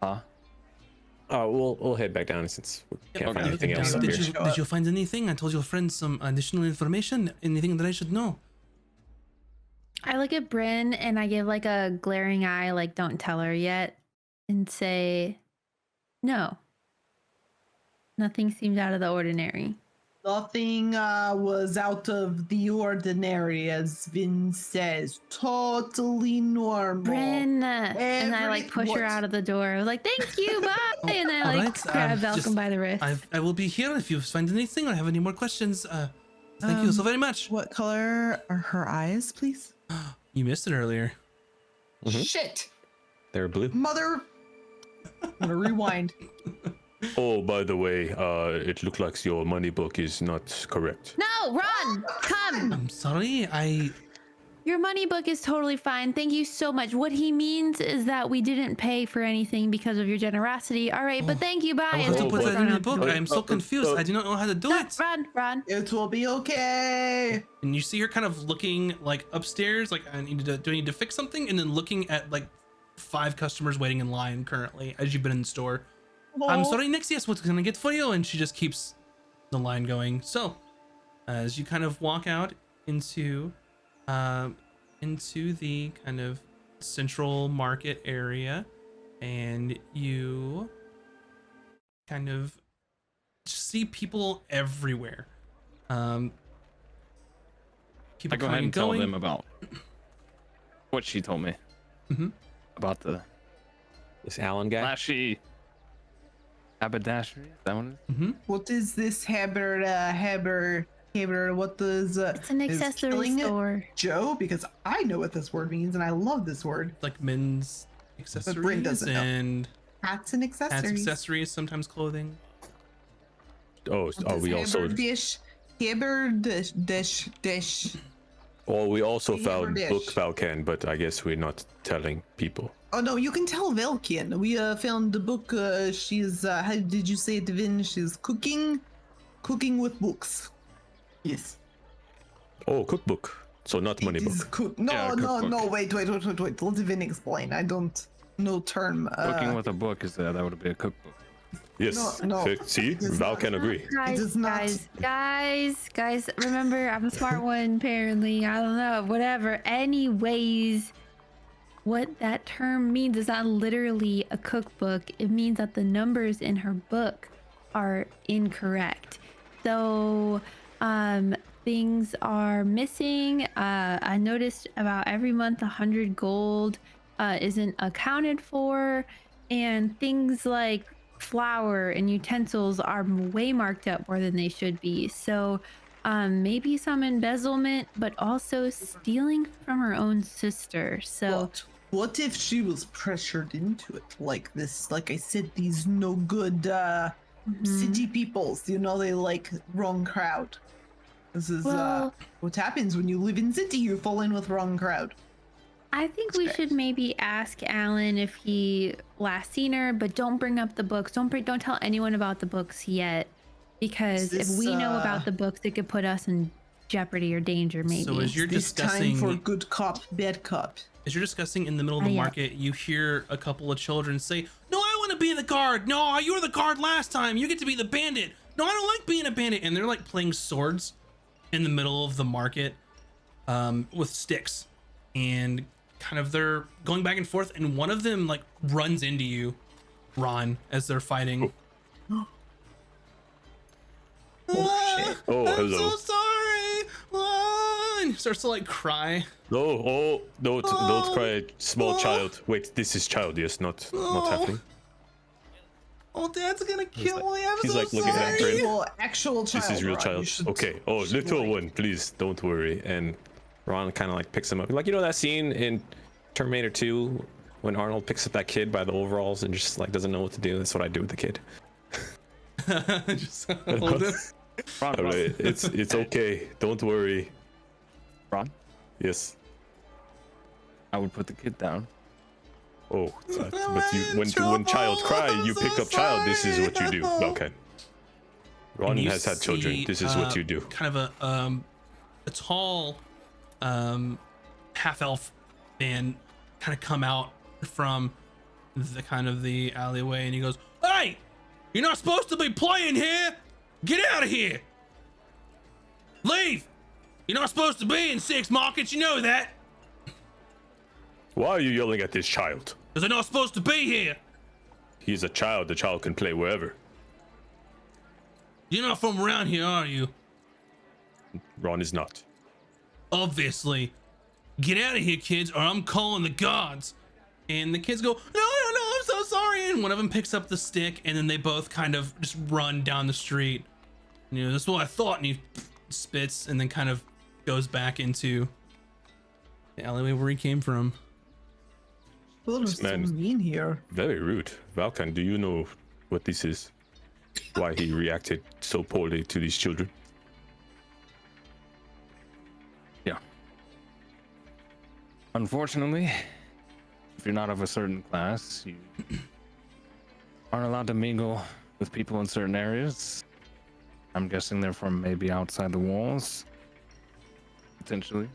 [SPEAKER 6] Huh?
[SPEAKER 4] We'll head back down since we can't
[SPEAKER 6] Okay.
[SPEAKER 4] find anything else up here.
[SPEAKER 1] Did you find anything? I told your friends some additional information. Anything that I should know?
[SPEAKER 2] I look at Bryn and I give like a glaring eye, like don't tell her yet, and say, no. Nothing seemed out of the ordinary.
[SPEAKER 3] Nothing was out of the ordinary, as Vin says. Totally normal.
[SPEAKER 2] Bryn, and I like push her
[SPEAKER 3] what?
[SPEAKER 2] out of the door. I was like, thank you, bye. And I
[SPEAKER 1] All
[SPEAKER 2] like
[SPEAKER 1] right,
[SPEAKER 2] grab Velcom
[SPEAKER 1] just-
[SPEAKER 2] by the wrist.
[SPEAKER 1] I will be here if you find anything or have any more questions. Thank you so very much.
[SPEAKER 3] What color are her eyes, please?
[SPEAKER 1] You missed it earlier.
[SPEAKER 4] Mhm.
[SPEAKER 3] Shit!
[SPEAKER 4] They're blue.
[SPEAKER 3] Mother! I'm gonna rewind.
[SPEAKER 5] Oh, by the way, it looks like your money book is not correct.
[SPEAKER 2] No, run! Come!
[SPEAKER 1] I'm sorry.
[SPEAKER 2] Your money book is totally fine. Thank you so much. What he means is that we didn't pay for anything because of your generosity. All right, but thank you. Bye.
[SPEAKER 1] I will
[SPEAKER 2] And
[SPEAKER 1] have to
[SPEAKER 2] then
[SPEAKER 1] put
[SPEAKER 2] just
[SPEAKER 1] that in
[SPEAKER 2] run
[SPEAKER 1] the
[SPEAKER 2] out
[SPEAKER 1] book.
[SPEAKER 2] door.
[SPEAKER 1] I am so confused. I do not know how to do it.
[SPEAKER 2] Run.
[SPEAKER 3] It will be okay.
[SPEAKER 1] And you see her kind of looking like upstairs, like do I need to fix something? And then looking at like 5 customers waiting in line currently as you've been in the store. I'm sorry, Nixius, what can I get for you? And she just keeps the line going. So, as you kind of walk out into the kind of central market area, and you kind of see people everywhere. People
[SPEAKER 6] I go ahead
[SPEAKER 1] coming
[SPEAKER 6] and tell
[SPEAKER 1] going.
[SPEAKER 6] them about what she told me.
[SPEAKER 1] Mhm.
[SPEAKER 6] About the
[SPEAKER 4] This Alan guy.
[SPEAKER 6] flashy haberdashery. Is that what it is?
[SPEAKER 3] What is this Haber? What does
[SPEAKER 2] It's an
[SPEAKER 3] is
[SPEAKER 2] accessory
[SPEAKER 3] killing it
[SPEAKER 2] store.
[SPEAKER 3] Joe? Because I know what this word means, and I love this word.
[SPEAKER 1] Like men's
[SPEAKER 3] Bryn
[SPEAKER 1] accessories
[SPEAKER 3] doesn't know.
[SPEAKER 1] and
[SPEAKER 3] Hats and
[SPEAKER 1] hats,
[SPEAKER 3] accessories.
[SPEAKER 1] accessories, sometimes clothing.
[SPEAKER 5] Oh,
[SPEAKER 3] What
[SPEAKER 5] are
[SPEAKER 3] does
[SPEAKER 5] we also?
[SPEAKER 3] dish.
[SPEAKER 5] Oh, we also
[SPEAKER 3] Haber
[SPEAKER 5] found
[SPEAKER 3] dish.
[SPEAKER 5] book Valkan, but I guess we're not telling people.
[SPEAKER 3] Oh no, you can tell Velkian. We found the book. She's how did you say it, Vin? She's cooking with books. Yes.
[SPEAKER 5] Oh, cookbook. So not money
[SPEAKER 3] It is
[SPEAKER 5] book.
[SPEAKER 3] No,
[SPEAKER 6] Yeah,
[SPEAKER 3] no,
[SPEAKER 6] cookbook.
[SPEAKER 3] no. Wait. Let Vin explain. I don't know term.
[SPEAKER 6] Cooking with a book is that would be a cookbook.
[SPEAKER 5] Yes.
[SPEAKER 3] No.
[SPEAKER 5] See,
[SPEAKER 3] It's
[SPEAKER 5] Val
[SPEAKER 3] not-
[SPEAKER 5] can agree.
[SPEAKER 3] does not-
[SPEAKER 2] Guys, remember I'm a smart one apparently. I don't know, whatever. Anyways, what that term means is not literally a cookbook. It means that the numbers in her book are incorrect. So, things are missing. I noticed about every month 100 gold isn't accounted for, and things like flour and utensils are way marked up more than they should be. So maybe some embezzlement, but also stealing from her own sister. So
[SPEAKER 3] What if she was pressured into it like this? Like I said, these no good city peoples. You know, they like wrong crowd. This is
[SPEAKER 2] Well-
[SPEAKER 3] what happens when you live in city. You fall in with wrong crowd.
[SPEAKER 2] I think we should maybe ask Alan if he last seen her, but don't bring up the books. Don't tell anyone about the books yet, because
[SPEAKER 3] Is
[SPEAKER 2] if we know
[SPEAKER 3] this,
[SPEAKER 2] about the books, it could put us in jeopardy or danger, maybe.
[SPEAKER 1] So as you're
[SPEAKER 3] This time
[SPEAKER 1] discussing,
[SPEAKER 3] for good cop, bad cop.
[SPEAKER 1] as you're discussing in the middle of the
[SPEAKER 2] Yeah.
[SPEAKER 1] market, you hear a couple of children say, "No, I want to be the guard. No, you were the guard last time. You get to be the bandit. No, I don't like being a bandit." And they're like playing swords in the middle of the market with sticks, and kind of they're going back and forth. And one of them like runs into you, Ron, as they're fighting.
[SPEAKER 3] Oh shit.
[SPEAKER 5] Oh,
[SPEAKER 1] I'm
[SPEAKER 5] hello.
[SPEAKER 1] so sorry. And he starts to like cry.
[SPEAKER 5] No, don't cry, small child. Wait, this is child, yes, not halfling.
[SPEAKER 1] Oh, Dad's gonna kill me. I'm
[SPEAKER 5] he's
[SPEAKER 1] so
[SPEAKER 5] like looking
[SPEAKER 1] sorry.
[SPEAKER 5] at Grim.
[SPEAKER 3] Actual child.
[SPEAKER 5] This is real
[SPEAKER 3] Ron.
[SPEAKER 5] child.
[SPEAKER 3] You should-
[SPEAKER 5] Okay. Oh,
[SPEAKER 3] you should
[SPEAKER 5] little
[SPEAKER 3] like-
[SPEAKER 5] one, please don't worry. And Ron kind of like picks him up, like, you know that scene in Terminator 2 when Arnold picks up that kid by the overalls and just like doesn't know what to do. That's what I do with the kid.
[SPEAKER 1] Just hold it.
[SPEAKER 6] Ron,
[SPEAKER 5] I'm like, it's okay. Don't worry.
[SPEAKER 6] Ron,
[SPEAKER 5] Yes.
[SPEAKER 6] I would put the kid down.
[SPEAKER 5] Oh, but you when child cry, you pick up child. This is what you do. Okay. Ron
[SPEAKER 1] And you
[SPEAKER 5] has had children.
[SPEAKER 1] see,
[SPEAKER 5] This is what you do.
[SPEAKER 1] Kind of a tall half elf man kind of come out from the kind of the alleyway, and he goes, "Hey, you're not supposed to be playing here. Get out of here. Leave. You're not supposed to be in Six Markets. You know that.
[SPEAKER 5] Why are you yelling at this child?
[SPEAKER 1] Because they're not supposed to be here.
[SPEAKER 5] He's a child. The child can play wherever.
[SPEAKER 1] You're not from around here, are you?
[SPEAKER 5] Ron is not.
[SPEAKER 1] Obviously. Get out of here, kids, or I'm calling the guards." And the kids go, no, I'm so sorry. And one of them picks up the stick, and then they both kind of just run down the street. And, you know, that's what I thought. And he spits and then kind of goes back into the alleyway where he came from.
[SPEAKER 3] People are so
[SPEAKER 5] man-
[SPEAKER 3] mean here.
[SPEAKER 5] Very rude. Valkan, do you know what this is? Why he reacted so poorly to these children?
[SPEAKER 6] Yeah. Unfortunately, if you're not of a certain class, you aren't allowed to mingle with people in certain areas. I'm guessing they're from maybe outside the walls. Potentially.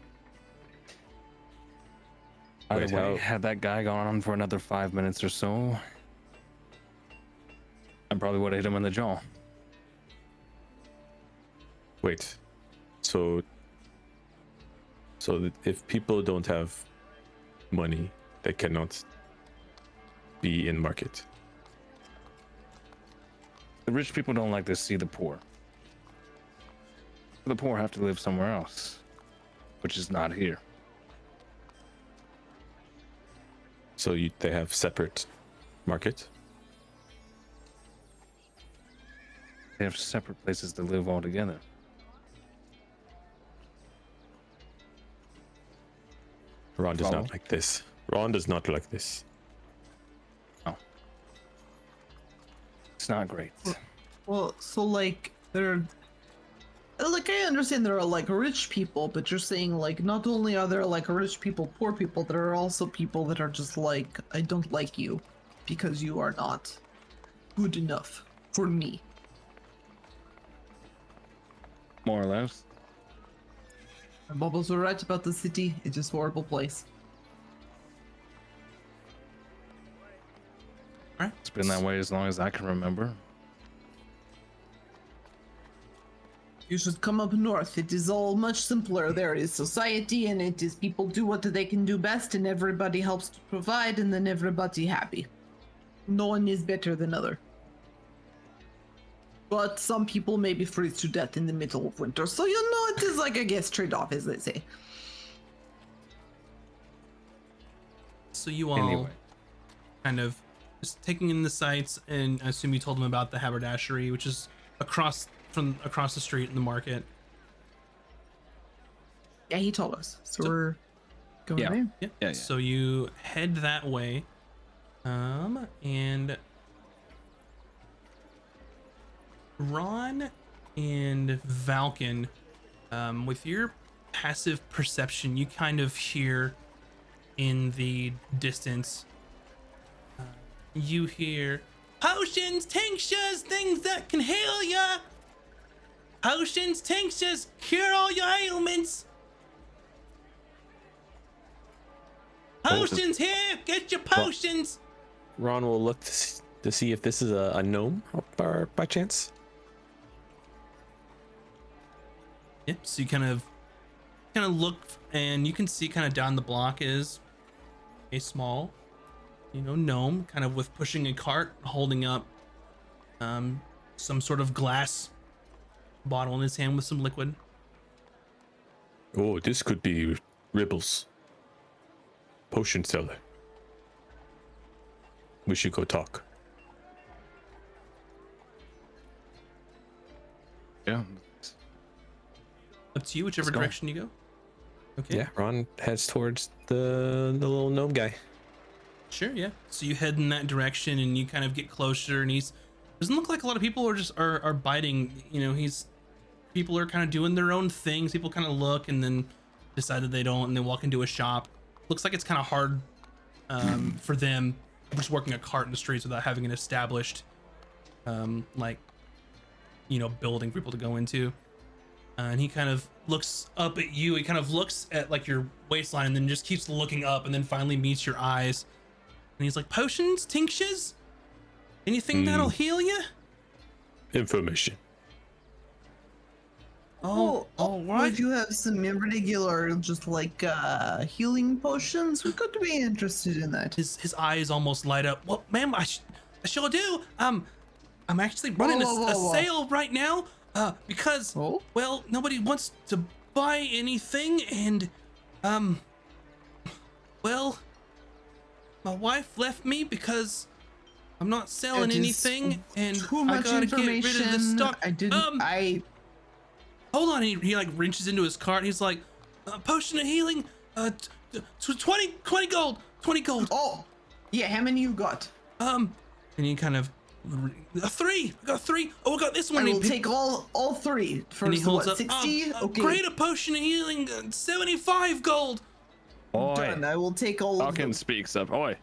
[SPEAKER 6] Either
[SPEAKER 5] Wait,
[SPEAKER 6] way,
[SPEAKER 5] how-
[SPEAKER 6] had that guy gone on for another 5 minutes or so, I probably would have hit him in the jaw.
[SPEAKER 5] Wait. So that if people don't have money, they cannot be in market.
[SPEAKER 6] The rich people don't like to see the poor. The poor have to live somewhere else, which is not here.
[SPEAKER 5] So they have separate market.
[SPEAKER 6] They have separate places to live altogether.
[SPEAKER 5] Ron does
[SPEAKER 6] Follow.
[SPEAKER 5] not like this. Ron does not like this.
[SPEAKER 6] It's not great.
[SPEAKER 3] Well, so like they're like I understand there are like rich people, but you're saying like not only are there like rich people, poor people, there are also people that are just like, I don't like you because you are not good enough for me.
[SPEAKER 6] More or less.
[SPEAKER 3] And Bubbles were right about the city. It is a horrible place.
[SPEAKER 1] All right.
[SPEAKER 6] It's been that way as long as I can remember.
[SPEAKER 3] You should come up north. It is all much simpler. There is society, and it is people do what they can do best, and everybody helps to provide, and then everybody happy. No one is better than other. But some people maybe freeze to death in the middle of winter, so you know it is like, I guess, trade-off, as they say.
[SPEAKER 1] So you all
[SPEAKER 6] Anyway.
[SPEAKER 1] kind of just taking in the sights, and I assume you told them about the haberdashery, which is across the street in the market.
[SPEAKER 3] Yeah, he told us. So
[SPEAKER 1] So-
[SPEAKER 3] we're going
[SPEAKER 6] Yeah.
[SPEAKER 3] there.
[SPEAKER 1] Yeah.
[SPEAKER 6] Yeah.
[SPEAKER 1] So you head that way, and Ron and Valken, with your passive perception, you kind of hear in the distance. You hear potions, tinctures, things that can heal ya. Potions, tinctures, cure all your ailments. Potions here, get your potions.
[SPEAKER 5] Ron will look to see if this is a gnome by chance.
[SPEAKER 1] Yep. So you kind of look, and you can see kind of down the block is a small, gnome, kind of with pushing a cart, holding up some sort of glass bottle in his hand with some liquid.
[SPEAKER 5] Oh, this could be Ribble's potion seller. We should go talk.
[SPEAKER 6] Yeah.
[SPEAKER 1] Up to you, whichever
[SPEAKER 6] Let's go.
[SPEAKER 1] direction you go. Okay.
[SPEAKER 5] Yeah, Ron heads towards the little gnome guy.
[SPEAKER 1] Sure, yeah. So you head in that direction, and you kind of get closer, and doesn't look like a lot of people are biting. People are kind of doing their own things. People kind of look and then decide that they don't, and they walk into a shop. Looks like it's kind of hard for them just working a cart in the streets without having an established building for people to go into. And he kind of looks up at you. He kind of looks at like your waistline and then just keeps looking up, and then finally meets your eyes. And he's like, potions, tinctures, anything that'll heal you?
[SPEAKER 5] Information.
[SPEAKER 1] Oh, all right.
[SPEAKER 3] Would you have some irregular, just like healing potions? We could be interested in that.
[SPEAKER 1] His eyes almost light up. Well, ma'am, I sure do. I'm actually running a sale right now. Because
[SPEAKER 3] Oh?
[SPEAKER 1] well, nobody wants to buy anything, and well, my wife left me because I'm not selling
[SPEAKER 3] It is
[SPEAKER 1] anything, and
[SPEAKER 3] too
[SPEAKER 1] I
[SPEAKER 3] much
[SPEAKER 1] gotta get rid of the
[SPEAKER 3] information.
[SPEAKER 1] stock.
[SPEAKER 3] I didn't.
[SPEAKER 1] Hold on. He like reaches into his cart. He's like, potion of healing, 20 gold, 20 gold.
[SPEAKER 3] Oh, yeah. How many you got?
[SPEAKER 1] And he kind of, 3. I got 3. Oh, I got this one.
[SPEAKER 3] I
[SPEAKER 1] And
[SPEAKER 3] will take all three for
[SPEAKER 1] and he holds up
[SPEAKER 3] 60. Okay.
[SPEAKER 1] greater potion of healing, 75 gold.
[SPEAKER 3] Done. I will take all of them.
[SPEAKER 6] Falcon speaks up. Oi.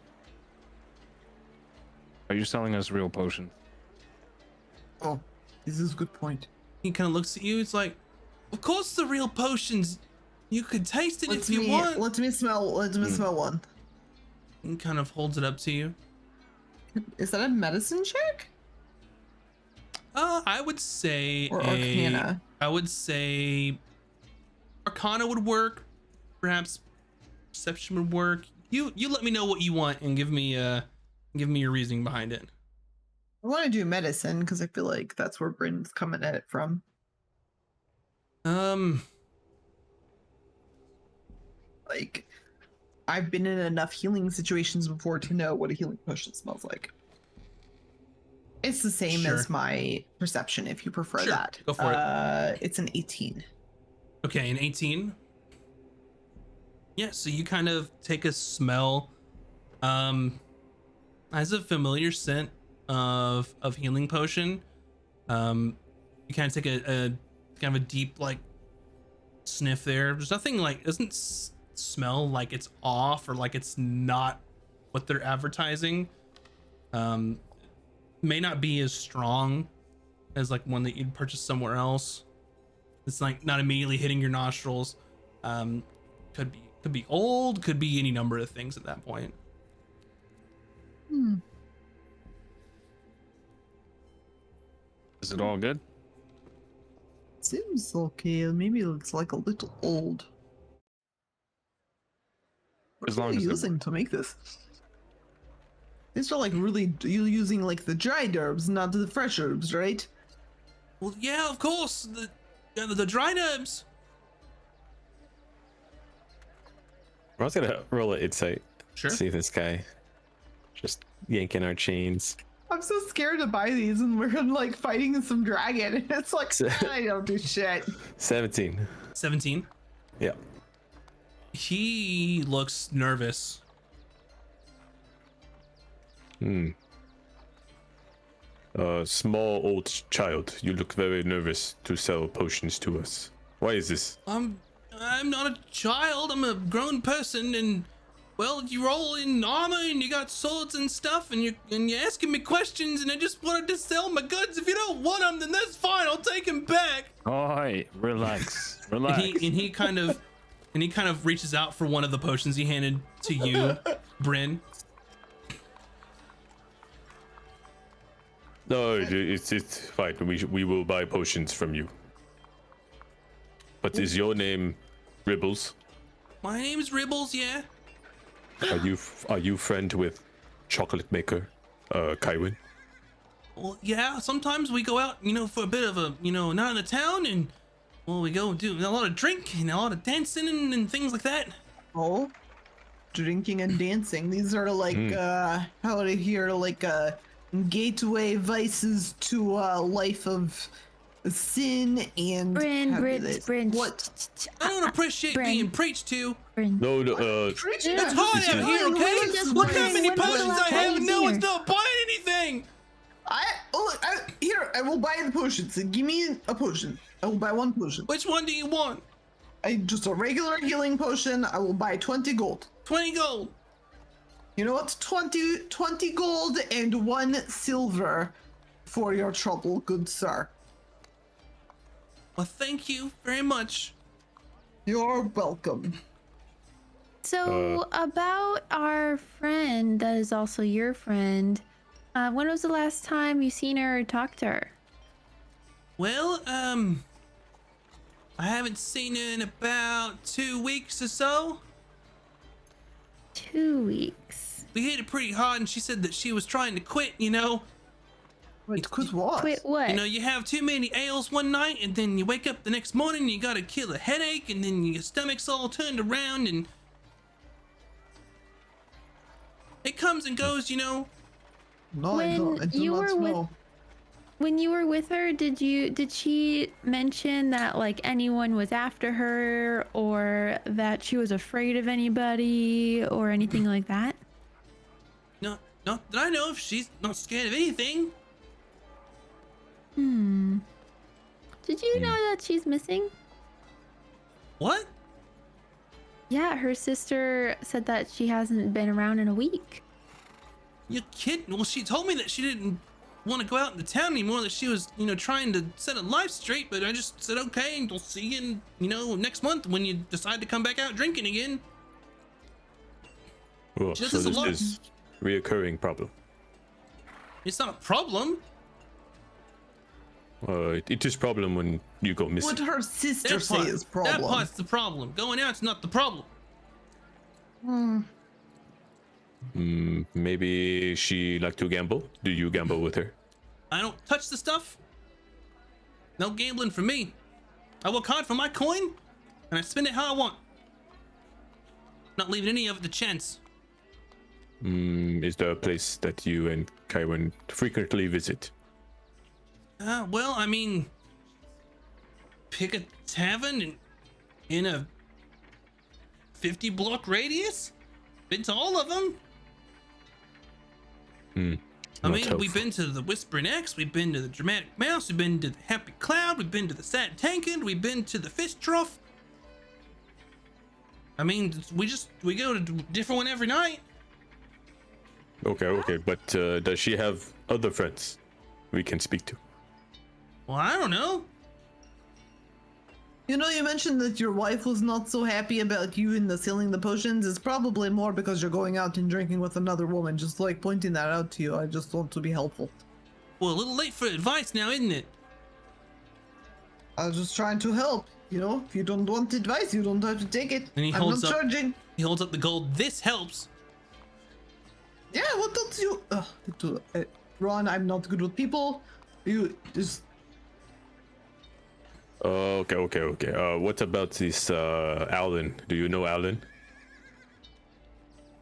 [SPEAKER 6] Are you selling us real potions?
[SPEAKER 3] Oh, this is a good point.
[SPEAKER 1] He kind of looks at you. It's like, of course the real potions. You could taste it if you want.
[SPEAKER 3] Let me smell. Let me smell one.
[SPEAKER 1] And kind of holds it up to you.
[SPEAKER 3] Is that a medicine check?
[SPEAKER 1] I would say
[SPEAKER 3] Or Arcana?
[SPEAKER 1] I would say Arcana would work. Perhaps Perception would work. You let me know what you want and give me your reasoning behind it.
[SPEAKER 3] I want to do medicine because I feel like that's where Bryn's coming at it from. Like, I've been in enough healing situations before to know what a healing potion smells like. It's the same
[SPEAKER 1] Sure.
[SPEAKER 3] as my perception, if you prefer
[SPEAKER 1] Sure,
[SPEAKER 3] that.
[SPEAKER 1] go for it.
[SPEAKER 3] It's an 18.
[SPEAKER 1] Okay, an 18. Yeah, so you kind of take a smell. Has a familiar scent of healing potion. You kind of take a kind of a deep like sniff there. There's nothing like, it doesn't smell like it's off or like it's not what they're advertising. May not be as strong as like one that you'd purchase somewhere else. It's like not immediately hitting your nostrils. Could be old, could be any number of things at that point.
[SPEAKER 6] Is it all good?
[SPEAKER 3] Seems okay. Maybe it's like a little old. What
[SPEAKER 6] As
[SPEAKER 3] are
[SPEAKER 6] long
[SPEAKER 3] you
[SPEAKER 6] as it
[SPEAKER 3] using to make this? These are like really, you're using like the dried herbs, not the fresh herbs, right?
[SPEAKER 1] Well, yeah, of course. The dried herbs.
[SPEAKER 5] I was gonna roll an insight.
[SPEAKER 1] Sure.
[SPEAKER 5] See if this guy just yanking our chains.
[SPEAKER 3] I'm so scared to buy these and we're like fighting some dragon. It's like, I don't do shit.
[SPEAKER 5] 17.
[SPEAKER 1] 17.
[SPEAKER 5] Yeah.
[SPEAKER 1] He looks nervous.
[SPEAKER 5] Small old child, you look very nervous to sell potions to us. Why is this?
[SPEAKER 1] I'm not a child. I'm a grown person, and Well, you're all in armor and you got swords and stuff, and you're asking me questions, and I just wanted to sell my goods. If you don't want them, then that's fine. I'll take them back.
[SPEAKER 6] Oi, relax, relax.
[SPEAKER 1] And he kind of reaches out for one of the potions he handed to you, Bryn.
[SPEAKER 5] No, it's fine. We will buy potions from you. But is your name Ribbles?
[SPEAKER 1] My name's Ribbles, yeah.
[SPEAKER 5] Are you friend with chocolate maker, Kaiwin?
[SPEAKER 1] Well, yeah, sometimes we go out, for a bit of a, night in the town, and, well, we go do a lot of drinking and a lot of dancing and things like that.
[SPEAKER 3] Oh, drinking and dancing. These are like, how do you hear, like, gateway vices to a life of sin and
[SPEAKER 2] Bryn.
[SPEAKER 3] What?
[SPEAKER 1] I don't appreciate
[SPEAKER 2] Bryn.
[SPEAKER 1] being preached to.
[SPEAKER 2] Bryn.
[SPEAKER 5] No,
[SPEAKER 3] Preaching
[SPEAKER 1] It's
[SPEAKER 3] at
[SPEAKER 1] hot
[SPEAKER 3] this
[SPEAKER 1] out
[SPEAKER 3] time.
[SPEAKER 1] here,
[SPEAKER 3] We
[SPEAKER 1] okay?
[SPEAKER 3] were just
[SPEAKER 1] Look how
[SPEAKER 3] wondering
[SPEAKER 1] many
[SPEAKER 3] when was the
[SPEAKER 1] potions I
[SPEAKER 3] last
[SPEAKER 1] have
[SPEAKER 3] time
[SPEAKER 1] and
[SPEAKER 3] you
[SPEAKER 1] no
[SPEAKER 3] were
[SPEAKER 1] one's
[SPEAKER 3] here.
[SPEAKER 1] not buying anything.
[SPEAKER 3] Here, I will buy the potions. Give me a potion. I will buy one potion.
[SPEAKER 1] Which one do you want?
[SPEAKER 3] Just a regular healing potion. I will buy 20 gold.
[SPEAKER 1] 20 gold.
[SPEAKER 3] You know what? 20 gold and 1 silver for your trouble, good sir.
[SPEAKER 1] Well, thank you very much.
[SPEAKER 3] You're welcome.
[SPEAKER 2] So about our friend that is also your friend, when was the last time you seen her or talked to her?
[SPEAKER 1] Well, I haven't seen her in about 2 weeks or so.
[SPEAKER 2] 2 weeks.
[SPEAKER 1] We hit it pretty hard, and she said that she was trying to quit,
[SPEAKER 3] Wait, quit what?
[SPEAKER 2] Quit what?
[SPEAKER 1] You have too many ales one night, and then you wake up the next morning and you gotta kill a headache, and then your stomach's all turned around, and it comes and goes,
[SPEAKER 3] No,
[SPEAKER 2] When
[SPEAKER 3] I do
[SPEAKER 2] you
[SPEAKER 3] not
[SPEAKER 2] were with-
[SPEAKER 3] know.
[SPEAKER 2] When you were with her, did she mention that like anyone was after her or that she was afraid of anybody or anything like that?
[SPEAKER 1] No, not that I know of. She's not scared of anything.
[SPEAKER 2] Did you know that she's missing?
[SPEAKER 1] What?
[SPEAKER 2] Yeah, her sister said that she hasn't been around in a week.
[SPEAKER 1] You kidding? Well, she told me that she didn't want to go out in the town anymore, that she was, trying to set her life straight, but I just said, okay, and we'll see you in, next month when you decide to come back out drinking again.
[SPEAKER 5] Oh,
[SPEAKER 1] She does
[SPEAKER 5] so
[SPEAKER 1] this a
[SPEAKER 5] this
[SPEAKER 1] lot.
[SPEAKER 5] is reoccurring problem.
[SPEAKER 1] It's not a problem.
[SPEAKER 5] It is problem when you go
[SPEAKER 3] What
[SPEAKER 5] missing.
[SPEAKER 3] her sister say is
[SPEAKER 1] That
[SPEAKER 3] problem.
[SPEAKER 1] part's the problem. Going out's not the problem.
[SPEAKER 5] Maybe she like to gamble. Do you gamble with her?
[SPEAKER 1] I don't touch the stuff. No gambling for me. I work hard for my coin, and I spend it how I want. Not leaving any of it to chance.
[SPEAKER 5] Is there a place that you and Kaiwan frequently visit?
[SPEAKER 1] Well, I mean, pick a tavern in a 50 block radius. Been to all of them. I
[SPEAKER 5] Not
[SPEAKER 1] mean,
[SPEAKER 5] helpful.
[SPEAKER 1] we've been to the Whispering X, we've been to the Dramatic Mouse, we've been to the Happy Cloud, we've been to the Sad Tankard, we've been to the Fish Trough. I mean, we go to a different one every night.
[SPEAKER 5] Okay, but does she have other friends we can speak to?
[SPEAKER 1] Well, I don't know.
[SPEAKER 3] You mentioned that your wife was not so happy about you in the selling the potions. It's probably more because you're going out and drinking with another woman. Just like pointing that out to you. I just want to be helpful.
[SPEAKER 1] Well, a little late for advice now, isn't it?
[SPEAKER 3] I was just trying to help. If you don't want advice, you don't have to take it.
[SPEAKER 1] And he
[SPEAKER 3] I'm
[SPEAKER 1] holds
[SPEAKER 3] not
[SPEAKER 1] up-
[SPEAKER 3] charging.
[SPEAKER 1] He holds up the gold. This helps.
[SPEAKER 3] Yeah, what don't you? Ron, I'm not good with people. You just.
[SPEAKER 5] Okay. What about this Alan? Do you know Alan?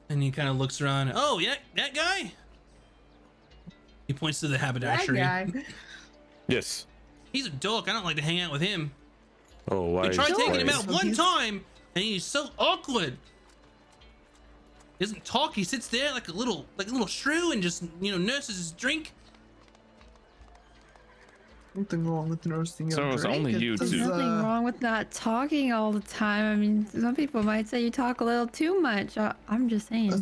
[SPEAKER 1] And he kind of looks around. Oh, yeah, that guy? He points to the
[SPEAKER 3] That
[SPEAKER 1] haberdashery.
[SPEAKER 3] guy.
[SPEAKER 5] Yes.
[SPEAKER 1] He's a dork. I don't like to hang out with him.
[SPEAKER 5] Oh, why?
[SPEAKER 1] We tried taking him
[SPEAKER 5] why-
[SPEAKER 1] out
[SPEAKER 3] So
[SPEAKER 1] one
[SPEAKER 3] he's-
[SPEAKER 1] time, and he's so awkward. He doesn't talk. He sits there like a little shrew and just nurses his drink.
[SPEAKER 3] Nothing wrong with nursing.
[SPEAKER 6] So it's only you
[SPEAKER 2] There's
[SPEAKER 6] two.
[SPEAKER 2] nothing wrong with not talking all the time. I mean, some people might say you talk a little too much. I'm just saying.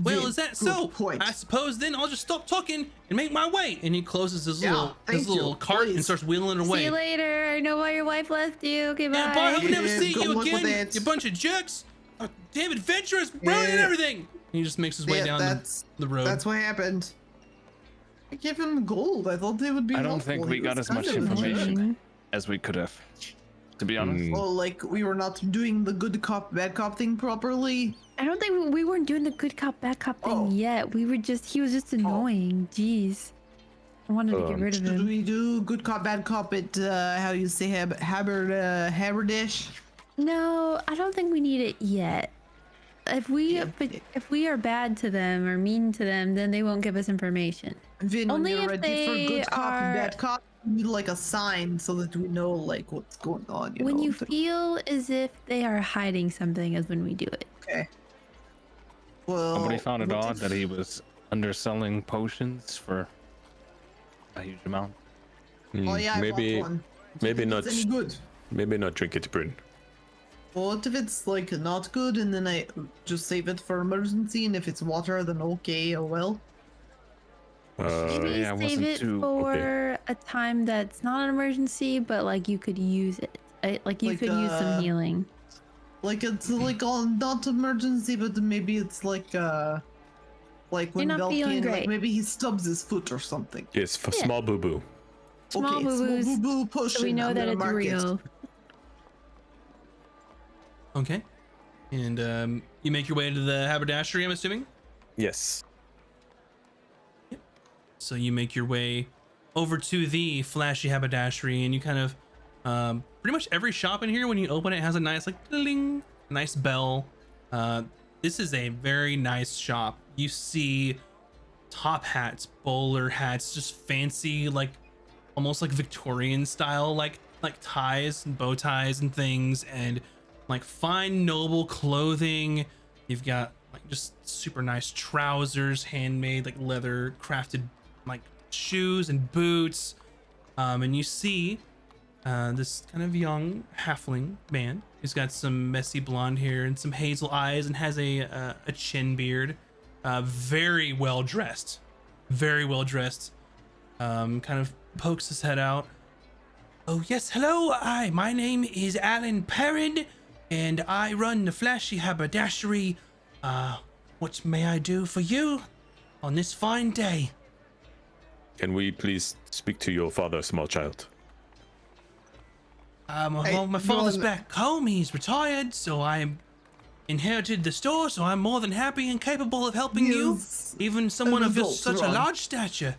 [SPEAKER 1] Well, is that so? I suppose then I'll just stop talking and make my way. And he closes his little cart and starts wheeling it away.
[SPEAKER 2] See you later. I know why your wife left you. Okay, bye.
[SPEAKER 1] Yeah, bye. I hope we never
[SPEAKER 3] Yeah,
[SPEAKER 1] see
[SPEAKER 3] good
[SPEAKER 1] you
[SPEAKER 3] luck with
[SPEAKER 1] again.
[SPEAKER 3] it.
[SPEAKER 1] You bunch of jerks. Damn adventurous, ruining everything. And he just makes his way down the road.
[SPEAKER 3] That's what happened. I gave him gold. I thought they would be.
[SPEAKER 6] I don't
[SPEAKER 3] helpful.
[SPEAKER 6] think we
[SPEAKER 3] He
[SPEAKER 6] got
[SPEAKER 3] was
[SPEAKER 6] as much
[SPEAKER 3] kind of
[SPEAKER 6] information
[SPEAKER 2] annoying.
[SPEAKER 6] as we could have. To be honest.
[SPEAKER 3] Well, like we were not doing the good cop, bad cop thing properly.
[SPEAKER 2] I don't think we weren't doing the good cop, bad cop thing
[SPEAKER 3] Oh.
[SPEAKER 2] yet. He was just annoying. Jeez. I wanted to get rid of
[SPEAKER 3] Should
[SPEAKER 2] him.
[SPEAKER 3] we do good cop, bad cop at how you say Haberdish?
[SPEAKER 2] No, I don't think we need it yet. If we
[SPEAKER 3] Yeah.
[SPEAKER 2] if we are bad to them or mean to them, then they won't give us information.
[SPEAKER 3] Vin,
[SPEAKER 2] Only
[SPEAKER 3] when you're
[SPEAKER 2] if
[SPEAKER 3] ready for
[SPEAKER 2] they
[SPEAKER 3] good cop and
[SPEAKER 2] are-
[SPEAKER 3] bad cop, we need like a sign so that we know like what's going on.
[SPEAKER 2] When
[SPEAKER 3] know?
[SPEAKER 2] you feel as if they are hiding something is when we do it.
[SPEAKER 3] Okay. Well,
[SPEAKER 6] Somebody found it
[SPEAKER 3] what
[SPEAKER 6] odd
[SPEAKER 3] if-
[SPEAKER 6] that he was underselling potions for a huge amount.
[SPEAKER 3] Oh yeah, I
[SPEAKER 5] maybe
[SPEAKER 3] bought one.
[SPEAKER 5] maybe
[SPEAKER 3] If
[SPEAKER 5] not
[SPEAKER 3] it's any good.
[SPEAKER 5] maybe not drink it, Bryn.
[SPEAKER 3] What if it's like not good and then I just save it for emergency, and if it's water then okay, oh well.
[SPEAKER 2] Maybe
[SPEAKER 6] yeah, I
[SPEAKER 2] save
[SPEAKER 6] wasn't
[SPEAKER 2] it
[SPEAKER 6] too-
[SPEAKER 2] for a time that's not an emergency, but like you could use it. Like you
[SPEAKER 3] Like,
[SPEAKER 2] could use some healing.
[SPEAKER 3] Like it's like all not emergency, but maybe it's like when
[SPEAKER 2] not feeling
[SPEAKER 3] Belkian,
[SPEAKER 2] great.
[SPEAKER 3] like maybe he stubs his foot or something.
[SPEAKER 5] Yes, for
[SPEAKER 2] Yeah.
[SPEAKER 5] small boo boo.
[SPEAKER 2] Small
[SPEAKER 3] Okay,
[SPEAKER 2] boo-boos,
[SPEAKER 3] small boo-boo potion.
[SPEAKER 2] so we know
[SPEAKER 3] I'm
[SPEAKER 2] that
[SPEAKER 3] gonna
[SPEAKER 2] it's
[SPEAKER 3] mark it.
[SPEAKER 2] real.
[SPEAKER 1] Okay. And you make your way to the haberdashery, I'm assuming?
[SPEAKER 5] Yes.
[SPEAKER 1] So you make your way over to the flashy haberdashery, and you kind of pretty much every shop in here, when you open it, has a nice like ding, nice bell. This is a very nice shop. You see top hats, bowler hats, just fancy, like almost like Victorian style, like ties and bow ties and things, and like fine noble clothing. You've got like just super nice trousers, handmade, like leather crafted, like shoes and boots. And you see this kind of young halfling man who's got some messy blonde hair and some hazel eyes and has a chin beard. Very well dressed, very well dressed. Kind of pokes his head out. Oh yes, hello. My name is Alan Perrin, and I run the flashy haberdashery. What may I do for you on this fine day?
[SPEAKER 5] Can we please speak to your father, small child?
[SPEAKER 1] Well, my father's back home. He's retired, so I inherited the store. So I'm more than happy and capable of helping
[SPEAKER 3] Yes,
[SPEAKER 1] you, even someone
[SPEAKER 3] an
[SPEAKER 1] of
[SPEAKER 3] adult,
[SPEAKER 1] such a
[SPEAKER 3] Ron.
[SPEAKER 1] large stature.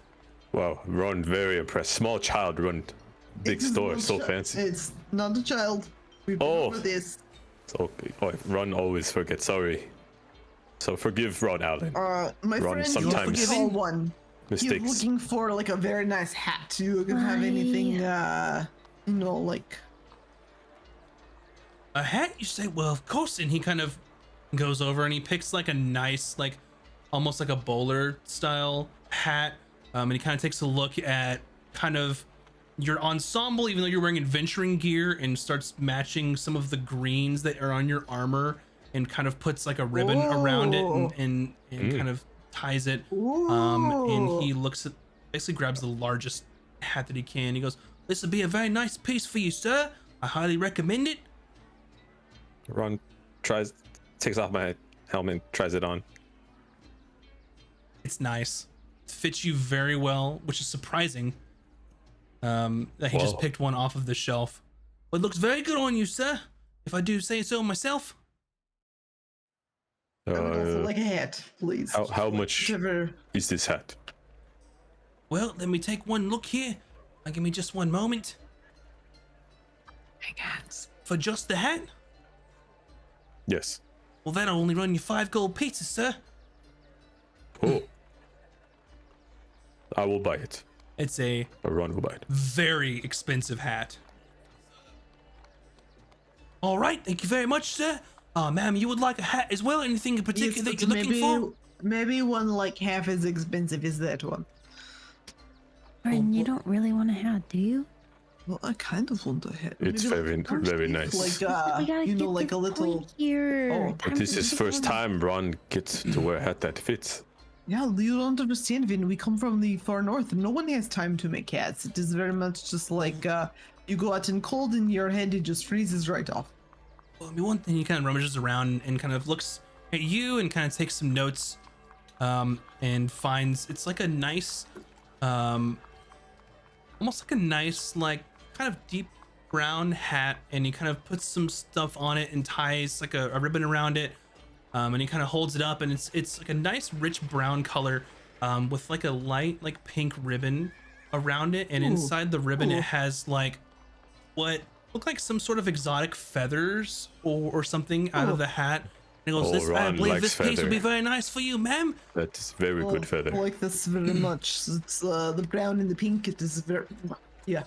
[SPEAKER 5] Wow, Ron, very impressed. Small child run big
[SPEAKER 3] It is
[SPEAKER 5] store,
[SPEAKER 3] not
[SPEAKER 5] so
[SPEAKER 3] chi-
[SPEAKER 5] fancy.
[SPEAKER 3] It's not a child. We've been
[SPEAKER 5] Oh.
[SPEAKER 3] over this.
[SPEAKER 5] Okay. Oh, Ron always forgets. Sorry. So forgive Ron, Alan.
[SPEAKER 3] My
[SPEAKER 5] Ron
[SPEAKER 3] friend,
[SPEAKER 5] sometimes
[SPEAKER 3] you forgiven one. He's
[SPEAKER 5] Mistakes.
[SPEAKER 3] looking for like a very nice hat. You can have anything, like.
[SPEAKER 1] A hat, you say? Well, of course. And he kind of goes over and he picks like a nice, like almost like a bowler style hat. And he kind of takes a look at kind of your ensemble, even though you're wearing adventuring gear, and starts matching some of the greens that are on your armor, and kind of puts like a ribbon around it and kind of ties it. And he looks at, basically grabs the largest hat that he can. He goes, "This would be a very nice piece for you, sir. I highly recommend it."
[SPEAKER 5] Ron takes off my helmet, tries it on.
[SPEAKER 1] It's nice. It fits you very well, which is surprising. That he just
[SPEAKER 5] Whoa.
[SPEAKER 1] picked one off of the shelf. But it looks very good on you, sir, if I do say so myself.
[SPEAKER 3] I would also like a hat, please.
[SPEAKER 5] How much
[SPEAKER 3] Whichever.
[SPEAKER 5] is this hat?
[SPEAKER 1] Well, let me take one look here. Give me just one moment. For just the hat?
[SPEAKER 5] Yes.
[SPEAKER 1] Well, that'll only run you 5 gold pieces, sir.
[SPEAKER 5] Oh. I will buy it.
[SPEAKER 1] It's a
[SPEAKER 5] Or Ron will buy it.
[SPEAKER 1] very expensive hat. All right, thank you very much, sir. Ma'am, you would like a hat as well? Anything in particular that you're looking for?
[SPEAKER 3] Maybe one like half as expensive as that one.
[SPEAKER 2] Brian, you don't really want a hat, do you?
[SPEAKER 3] Well, I kind of want a hat.
[SPEAKER 5] It's
[SPEAKER 3] Maybe
[SPEAKER 5] very nice.
[SPEAKER 3] like
[SPEAKER 2] We gotta
[SPEAKER 3] you know,
[SPEAKER 2] get
[SPEAKER 3] like
[SPEAKER 2] the
[SPEAKER 3] a little.
[SPEAKER 2] point here.
[SPEAKER 3] Oh,
[SPEAKER 5] But
[SPEAKER 2] Time
[SPEAKER 5] this
[SPEAKER 2] for
[SPEAKER 5] is
[SPEAKER 2] the
[SPEAKER 5] first
[SPEAKER 2] point.
[SPEAKER 5] time Ron gets to wear a hat that fits.
[SPEAKER 3] Yeah, you don't understand, Vin. We come from the far north. No one has time to make hats. It is very much just like you go out in cold and your head it just freezes right off.
[SPEAKER 1] Well, I mean, one thing, he kind of rummages around and kind of looks at you and kind of takes some notes, and finds it's like a nice, almost like a nice, like kind of deep brown hat, and he kind of puts some stuff on it and ties like a ribbon around it, and he kind of holds it up, and it's like a nice rich brown color, with like a light like pink ribbon around it, and
[SPEAKER 3] Ooh.
[SPEAKER 1] inside the ribbon
[SPEAKER 3] Ooh.
[SPEAKER 1] it has like what look like some sort of exotic feathers or something out
[SPEAKER 3] Ooh.
[SPEAKER 1] of the hat. And he goes,
[SPEAKER 5] Oh,
[SPEAKER 1] "This, I
[SPEAKER 5] Ron
[SPEAKER 1] believe
[SPEAKER 5] likes
[SPEAKER 1] this piece would be
[SPEAKER 5] feather.
[SPEAKER 1] very nice for you, ma'am."
[SPEAKER 5] That is very
[SPEAKER 3] Well,
[SPEAKER 5] good feather.
[SPEAKER 3] I like this very much. It's the brown and the pink. It is very, yeah.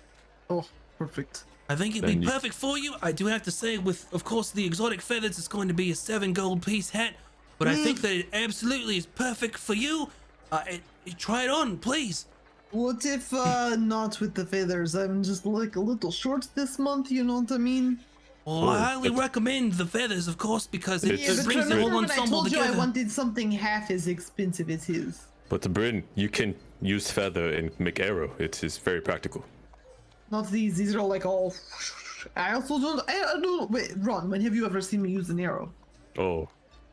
[SPEAKER 3] Oh, perfect.
[SPEAKER 1] I think it'd
[SPEAKER 5] Then
[SPEAKER 1] be
[SPEAKER 5] you-
[SPEAKER 1] perfect for you. I do have to say, with of course the exotic feathers, it's going to be a 7 gold piece hat, but I think that it absolutely is perfect for you. Try it on, please.
[SPEAKER 3] What if not with the feathers? I'm just like a little short this month. You know what I mean?
[SPEAKER 1] Well,
[SPEAKER 5] Oh,
[SPEAKER 1] I highly
[SPEAKER 5] but-
[SPEAKER 1] recommend the feathers, of course, because it,
[SPEAKER 5] It's-
[SPEAKER 1] it brings the
[SPEAKER 3] remember
[SPEAKER 1] whole
[SPEAKER 3] when I
[SPEAKER 1] ensemble
[SPEAKER 3] told you
[SPEAKER 1] together.
[SPEAKER 3] I wanted something half as expensive as his.
[SPEAKER 5] But Bryn, you can use feather and make arrow. It is very practical.
[SPEAKER 3] Not these. These are like all. I also don't. I don't. Wait, Ron. When have you ever seen me use an arrow?
[SPEAKER 5] Oh,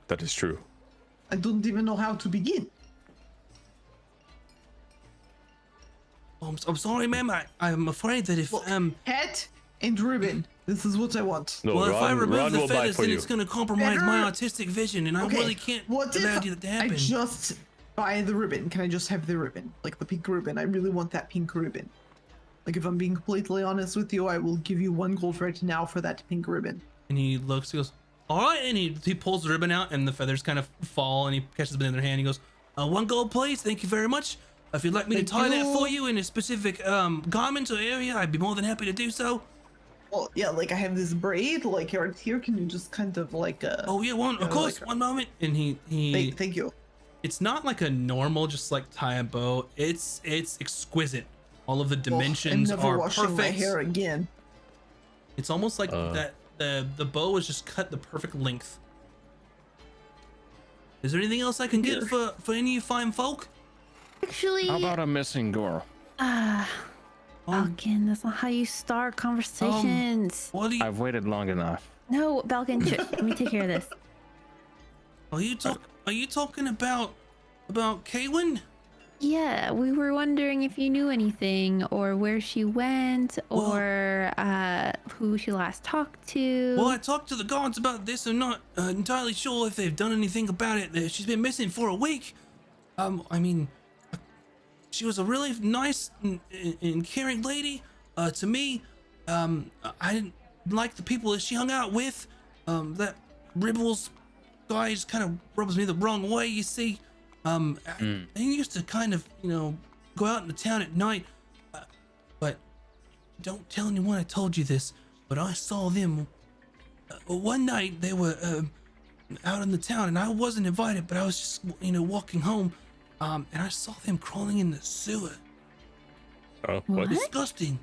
[SPEAKER 5] that is true.
[SPEAKER 3] I don't even know how to begin.
[SPEAKER 1] I'm sorry, ma'am. I'm afraid that if
[SPEAKER 3] Well, hat and ribbon. This is what I want.
[SPEAKER 5] No,
[SPEAKER 1] well, if I
[SPEAKER 5] Ron,
[SPEAKER 1] remove
[SPEAKER 5] Ron
[SPEAKER 1] the
[SPEAKER 5] will buy
[SPEAKER 1] feathers,
[SPEAKER 5] for
[SPEAKER 1] then
[SPEAKER 5] you.
[SPEAKER 1] it's going to compromise my
[SPEAKER 3] Better-
[SPEAKER 1] artistic vision, and I
[SPEAKER 3] Okay,
[SPEAKER 1] really can't
[SPEAKER 3] what
[SPEAKER 1] allow
[SPEAKER 3] if
[SPEAKER 1] that to
[SPEAKER 3] I
[SPEAKER 1] happen.
[SPEAKER 3] just buy the ribbon? Can I just have the ribbon? Like the pink ribbon. I really want that pink ribbon. Like, if I'm being completely honest with you, I will give you 1 gold right now for that pink ribbon.
[SPEAKER 1] And he looks, he goes, "All right," and he pulls the ribbon out, and the feathers kind of fall, and he catches it in their hand. He goes, 1 gold, please. Thank you very much. If you'd like me
[SPEAKER 3] Thank
[SPEAKER 1] to tie that
[SPEAKER 3] you.
[SPEAKER 1] for you in a specific garment or area, I'd be more than happy to do so."
[SPEAKER 3] Well, yeah, like I have this braid, like right here. Can you just kind of like
[SPEAKER 1] Oh yeah, of
[SPEAKER 3] Yeah,
[SPEAKER 1] course,
[SPEAKER 3] like-
[SPEAKER 1] one moment. And he
[SPEAKER 3] thank you.
[SPEAKER 1] it's not like a normal just like tie a bow. It's exquisite. All of the dimensions
[SPEAKER 3] I'm never
[SPEAKER 1] are
[SPEAKER 3] washing my
[SPEAKER 1] perfect.
[SPEAKER 3] hair again.
[SPEAKER 1] It's almost like that the bow was just cut the perfect length. Is there anything else I can get
[SPEAKER 3] Here.
[SPEAKER 1] for any of you fine folk?
[SPEAKER 2] Actually,
[SPEAKER 6] How about a missing girl?
[SPEAKER 2] Balkan, that's not how you start conversations.
[SPEAKER 1] What are you
[SPEAKER 6] I've waited long enough.
[SPEAKER 2] No, Balkan, let me take care of this.
[SPEAKER 1] are you talking about Kaylin?
[SPEAKER 2] Yeah, we were wondering if you knew anything, or where she went, or who she last talked to.
[SPEAKER 1] Well, I talked to the guards about this. I'm not entirely sure if they've done anything about it. She's been missing for a week. I mean, she was a really nice and caring lady to me. I didn't like the people that she hung out with. That Ribbles guy just kind of rubs me the wrong way, you see. They used to kind of, go out in the town at night. But don't tell anyone I told you this, but I saw them one night. They were out in the town, and I wasn't invited, but I was just, walking home, and I saw them crawling in the sewer.
[SPEAKER 5] Oh, what?
[SPEAKER 1] Disgusting.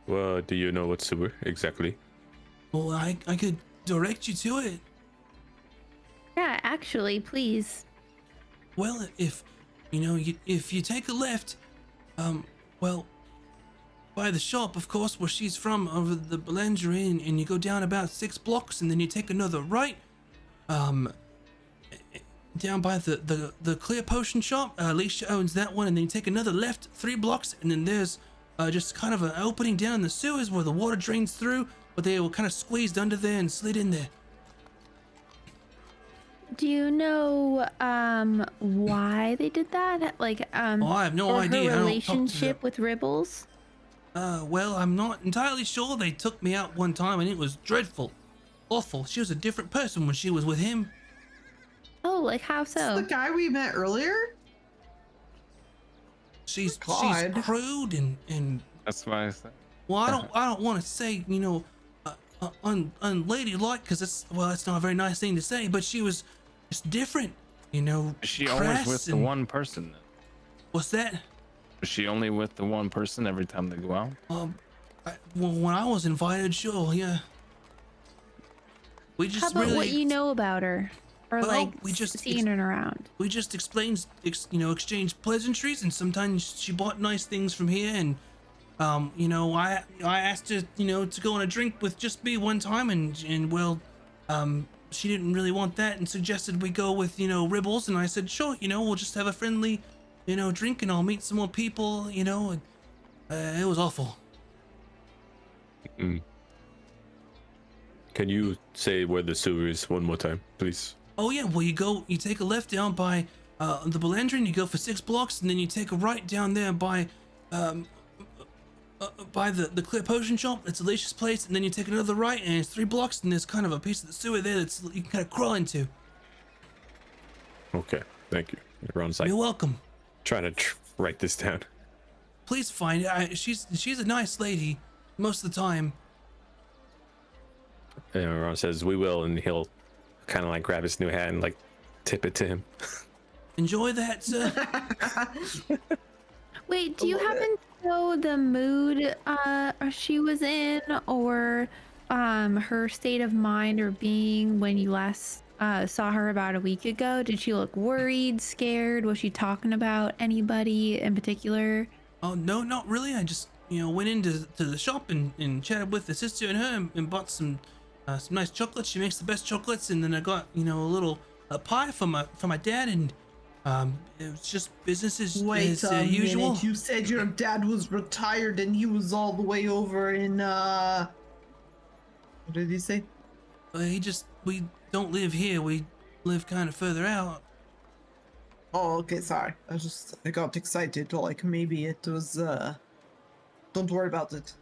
[SPEAKER 5] Well, do you know what sewer exactly?
[SPEAKER 1] Well, I could direct you to it.
[SPEAKER 2] Yeah, actually, please.
[SPEAKER 1] Well, if if you take a left, well, by the shop, of course, where she's from, over the Boulangerie, and you go down about 6 blocks, and then you take another right, down by the Clear Potion shop. Alicia owns that one, and then you take another left 3 blocks, and then there's just kind of an opening down in the sewers where the water drains through, but they were kind of squeezed under there and slid in there.
[SPEAKER 2] Do you know why they did that? Like
[SPEAKER 1] Oh, I have no
[SPEAKER 2] or
[SPEAKER 1] idea. I
[SPEAKER 2] her
[SPEAKER 1] don't talk to
[SPEAKER 2] relationship with Ribbles?
[SPEAKER 1] Well, I'm not entirely sure. They took me out one time and it was dreadful. Awful. She was a different person when she was with him.
[SPEAKER 2] Oh, like how so?
[SPEAKER 3] The guy we met earlier?
[SPEAKER 1] She's
[SPEAKER 3] God.
[SPEAKER 1] crude and
[SPEAKER 6] That's why I said.
[SPEAKER 1] well, I don't want to say, unladylike, because it's not a very nice thing to say, but she was just different,
[SPEAKER 6] Is she always with
[SPEAKER 1] crass
[SPEAKER 6] the
[SPEAKER 1] and-
[SPEAKER 6] one person?
[SPEAKER 1] What's that?
[SPEAKER 6] Was she only with the one person every time they go out?
[SPEAKER 1] Well, when I was invited, sure, yeah. We
[SPEAKER 2] How
[SPEAKER 1] just
[SPEAKER 2] about
[SPEAKER 1] really,
[SPEAKER 2] what you know about her? Or
[SPEAKER 1] Well,
[SPEAKER 2] like
[SPEAKER 1] we just
[SPEAKER 2] seeing her around?
[SPEAKER 1] we just exchanged pleasantries, and sometimes she bought nice things from here, and I asked her, to go on a drink with just me one time, and well, she didn't really want that and suggested we go with, Ribbles, and I said, sure, we'll just have a friendly, drink, and I'll meet some more people, and it was awful.
[SPEAKER 5] Can you say where the sewer is one more time, please?
[SPEAKER 1] Oh yeah, well you take a left down by the Belandrin, you go for 6 blocks, and then you take a right down there by the Clear Potion Shop. It's Alicia's place, and then you take another right, and it's 3 blocks, and there's kind of a piece of the sewer there that's you can kind of crawl into.
[SPEAKER 5] Okay, thank you. Ron's like
[SPEAKER 1] You're welcome.
[SPEAKER 5] trying to write this down.
[SPEAKER 1] Please find it. She's a nice lady most of the time.
[SPEAKER 5] And Ron says we will, and he'll kind of like grab his new hat and like tip it to him.
[SPEAKER 1] Enjoy that, sir.
[SPEAKER 2] Wait, do you happen to know the mood she was in, or her state of mind or being when you last saw her about a week ago? Did she look worried, scared? Was she talking about anybody in particular?
[SPEAKER 1] Oh no, not really. I just went into the shop and chatted with the sister and her, and bought some nice chocolates. She makes the best chocolates, and then I got a little pie for my dad, and it was just business as usual.
[SPEAKER 3] Minute. You said your dad was retired and he was all the way over in what did he say?
[SPEAKER 1] We don't live here. We live kind of further out.
[SPEAKER 3] Oh, okay, sorry. I got excited. Like maybe it was don't worry about it.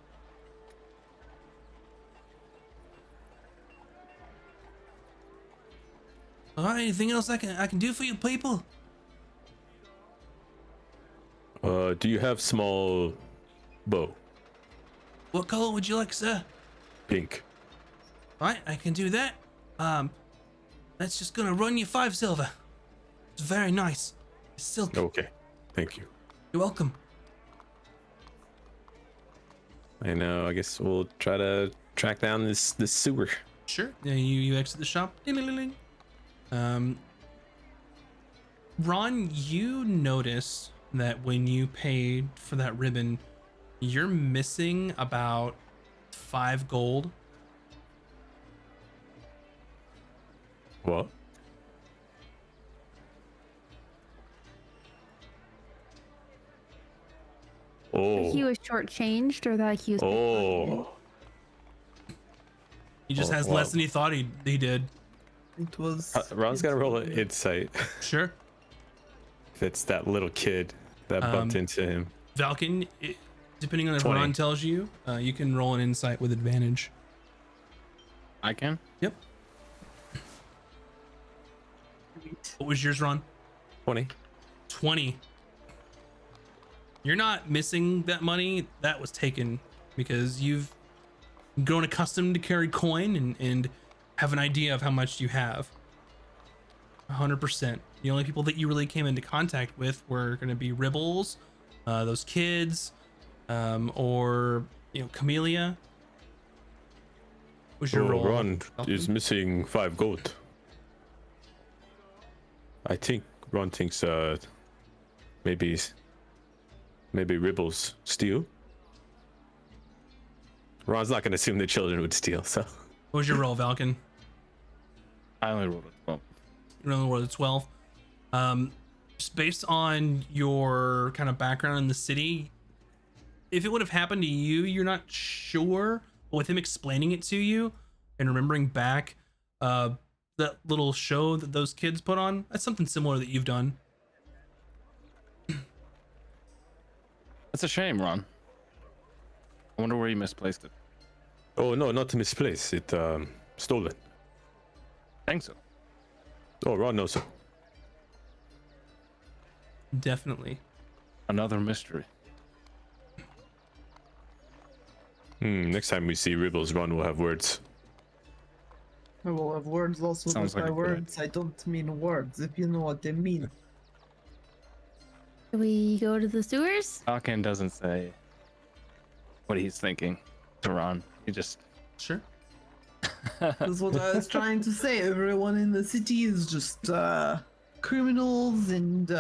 [SPEAKER 1] All right, anything else I can do for you people?
[SPEAKER 5] Do you have small bow?
[SPEAKER 1] What color would you like, sir?
[SPEAKER 5] Pink.
[SPEAKER 1] All right, I can do that. That's just gonna run you 5 silver. It's very nice. It's silky.
[SPEAKER 5] Okay, thank you.
[SPEAKER 1] You're welcome.
[SPEAKER 5] I know. I guess we'll try to track down this sewer.
[SPEAKER 1] Sure. Yeah, you exit the shop. Ding-a-ling-ling. Ron, you notice that when you paid for that ribbon, you're missing about 5 gold.
[SPEAKER 5] What? Oh.
[SPEAKER 2] He was shortchanged, or that he was.
[SPEAKER 5] Oh.
[SPEAKER 1] He just
[SPEAKER 5] Oh,
[SPEAKER 1] has
[SPEAKER 5] wow.
[SPEAKER 1] less than he thought he did.
[SPEAKER 3] It was
[SPEAKER 5] Ron's gotta roll an insight.
[SPEAKER 1] Sure.
[SPEAKER 5] If it's that little kid that bumped into him.
[SPEAKER 1] Valken, depending on if
[SPEAKER 5] 20.
[SPEAKER 1] Ron tells you, you can roll an insight with advantage.
[SPEAKER 6] I can.
[SPEAKER 1] Yep. What was yours, Ron?
[SPEAKER 5] 20.
[SPEAKER 1] 20. You're not missing that money. That was taken because you've grown accustomed to carry coin and have an idea of how much you have. 100%. The only people that you really came into contact with were going to be Ribbles, those kids, or Camellia. What's your roll?
[SPEAKER 5] Ron
[SPEAKER 1] Falcon?
[SPEAKER 5] is missing 5 gold. I think Ron thinks maybe Ribbles steal. Ron's not gonna assume the children would steal, so.
[SPEAKER 1] What was your roll, Valken?
[SPEAKER 6] I only rolled a 12.
[SPEAKER 1] You only rolled a 12. Just based on your kind of background in the city, if it would have happened to you, you're not sure. But with him explaining it to you and remembering back that little show that those kids put on, that's something similar that you've done.
[SPEAKER 6] That's a shame, Ron. I wonder where you misplaced it.
[SPEAKER 5] Oh no, not misplaced. It stolen.
[SPEAKER 6] Think so.
[SPEAKER 5] Oh, Ron knows so.
[SPEAKER 1] Definitely.
[SPEAKER 6] Another mystery.
[SPEAKER 5] Next time we see Ribbles, Ron will have words.
[SPEAKER 3] I will have words also,
[SPEAKER 6] Sounds
[SPEAKER 3] but
[SPEAKER 6] like
[SPEAKER 3] by
[SPEAKER 6] a good
[SPEAKER 3] words I don't mean words, if you know what I mean.
[SPEAKER 2] Do we go to the sewers?
[SPEAKER 6] Falcon doesn't say what he's thinking to Ron. He just
[SPEAKER 1] Sure.
[SPEAKER 3] That's what I was trying to say. Everyone in the city is just criminals and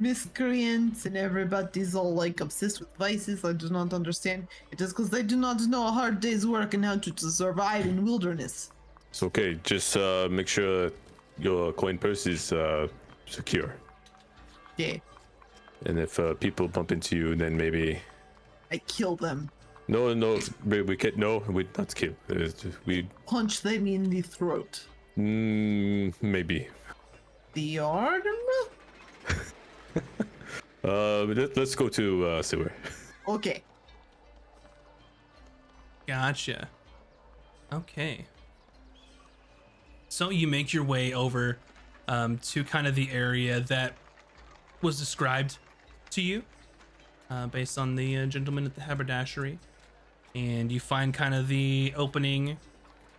[SPEAKER 3] miscreants, and everybody's all like obsessed with vices. I do not understand. It is because they do not know a hard day's work and how to survive in wilderness.
[SPEAKER 5] It's okay. Just make sure your coin purse is secure.
[SPEAKER 3] Yeah,
[SPEAKER 5] And if people bump into you, then maybe.
[SPEAKER 3] I kill them.
[SPEAKER 5] No, we can't. No, we not kill. We
[SPEAKER 3] Punch them in the throat.
[SPEAKER 5] maybe.
[SPEAKER 3] The Artemis?
[SPEAKER 5] Let's go to sewer.
[SPEAKER 3] Okay.
[SPEAKER 1] Gotcha. Okay. So you make your way over to kind of the area that was described to you based on the gentleman at the haberdashery. And you find kind of the opening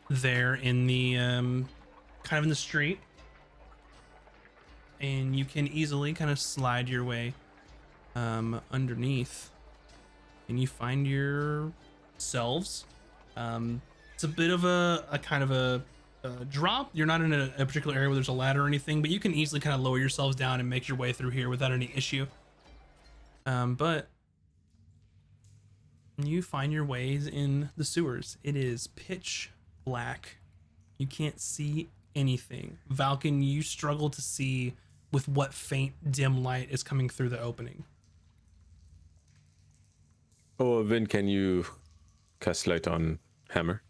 [SPEAKER 1] there in the kind of in the street. And you can easily kind of slide your way underneath. And you find yourselves. It's a bit of a kind of a drop. You're not in a particular area where there's a ladder or anything, but you can easily kind of lower yourselves down and make your way through here without any issue. But you find your ways in the sewers. It is pitch black. You can't see anything. Valken, you struggle to see with what faint dim light is coming through the opening.
[SPEAKER 5] Oh, Vin, can you cast light on Hammer?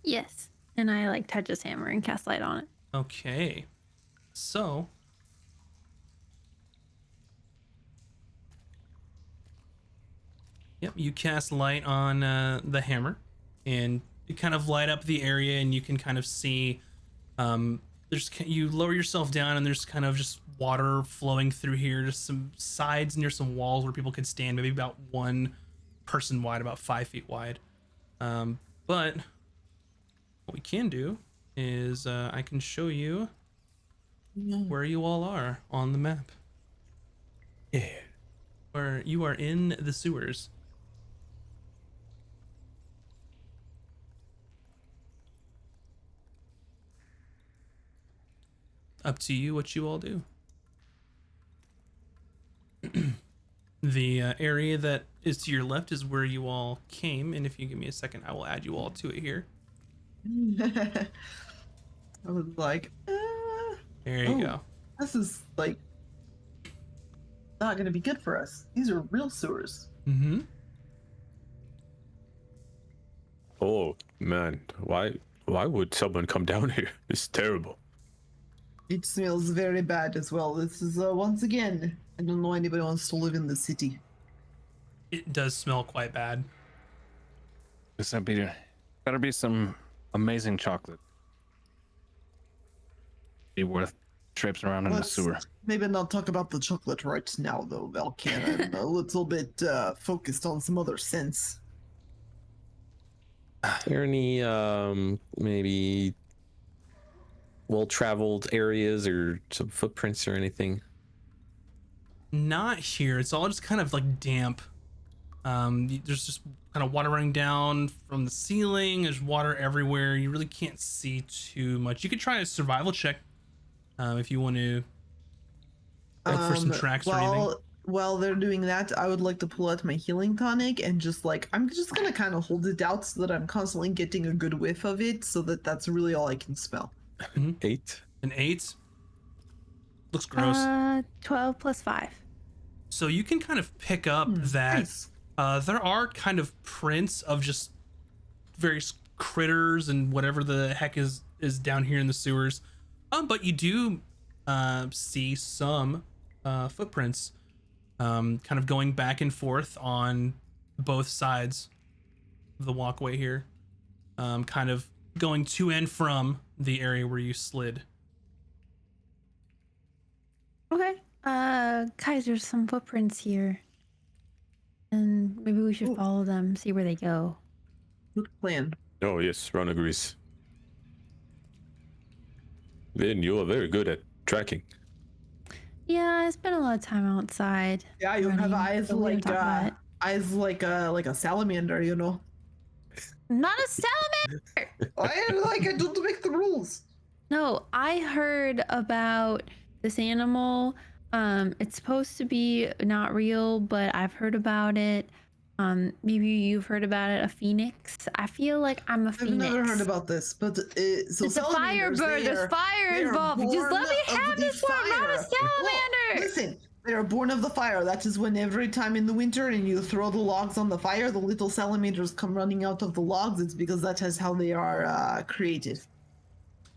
[SPEAKER 2] Yes. And I like touch his hammer and cast light on it.
[SPEAKER 1] Okay. So yep, you cast light on the hammer, and you kind of light up the area, and you can kind of see. You lower yourself down, and there's kind of just water flowing through here. Just some sides near some walls where people could stand, maybe about 1 person wide, about 5 feet wide. But what we can do is I can show you where you all are on the map.
[SPEAKER 5] Yeah.
[SPEAKER 1] Where you are in the sewers. Up to you what you all do. The area that is to your left is where you all came, and if you give me a second, I will add you all to it here.
[SPEAKER 3] I was like,
[SPEAKER 1] There you
[SPEAKER 3] Oh.
[SPEAKER 1] go.
[SPEAKER 3] this is like not gonna be good for us. These are real sewers.
[SPEAKER 1] Mm-hmm.
[SPEAKER 5] Oh man, why would someone come down here? It's terrible.
[SPEAKER 3] It smells very bad as well. This is once again, I don't know anybody wants to live in the city.
[SPEAKER 1] It does smell quite bad.
[SPEAKER 6] this better be some amazing chocolate. Be worth trips around in the
[SPEAKER 3] Let's
[SPEAKER 6] sewer.
[SPEAKER 3] maybe not talk about the chocolate right now, though, Valkan. I'm a little bit focused on some other scents.
[SPEAKER 5] Are there any maybe well-traveled areas or some footprints or anything?
[SPEAKER 1] Not here. It's all just kind of like damp. There's just kind of water running down from the ceiling. There's water everywhere. You really can't see too much. You could try a survival check if you want to look for some tracks or anything.
[SPEAKER 3] While they're doing that, I would like to pull out my healing tonic and just like, I'm just gonna kind of hold it out so that I'm constantly getting a good whiff of it, so that that's really all I can smell.
[SPEAKER 5] 8.
[SPEAKER 1] An 8. Looks gross.
[SPEAKER 2] 12 plus 5.
[SPEAKER 1] So you can kind of pick up that
[SPEAKER 3] Nice.
[SPEAKER 1] there are kind of prints of just various critters and whatever the heck is down here in the sewers. But you do see some footprints kind of going back and forth on both sides of the walkway here, kind of going to and from the area where you slid.
[SPEAKER 2] Okay. Guys, there's some footprints here. And maybe we should
[SPEAKER 3] Ooh.
[SPEAKER 2] follow them, see where they go.
[SPEAKER 3] Good plan.
[SPEAKER 5] Oh yes, Ron agrees. Vin, you are very good at tracking.
[SPEAKER 2] Yeah, I spent a lot of time outside.
[SPEAKER 3] Yeah, you have
[SPEAKER 2] running,
[SPEAKER 3] eyes
[SPEAKER 2] but we don't
[SPEAKER 3] like
[SPEAKER 2] talk about it.
[SPEAKER 3] like a salamander, you know.
[SPEAKER 2] Not a salamander.
[SPEAKER 3] I don't make the rules.
[SPEAKER 2] No, I heard about this animal. It's supposed to be not real, but I've heard about it. Maybe you've heard about it. A phoenix. I feel like I'm a
[SPEAKER 3] I've
[SPEAKER 2] phoenix.
[SPEAKER 3] never heard about this, but so
[SPEAKER 2] It's a
[SPEAKER 3] salamanders,
[SPEAKER 2] firebird. There's fire
[SPEAKER 3] they are
[SPEAKER 2] involved. Just
[SPEAKER 3] born
[SPEAKER 2] let me
[SPEAKER 3] of
[SPEAKER 2] have
[SPEAKER 3] the
[SPEAKER 2] this one. I'm not a
[SPEAKER 3] fire.
[SPEAKER 2] salamander.
[SPEAKER 3] Well, listen, they are born of the fire. That is when every time in the winter and you throw the logs on the fire, the little salamanders come running out of the logs. It's because that is how they are created.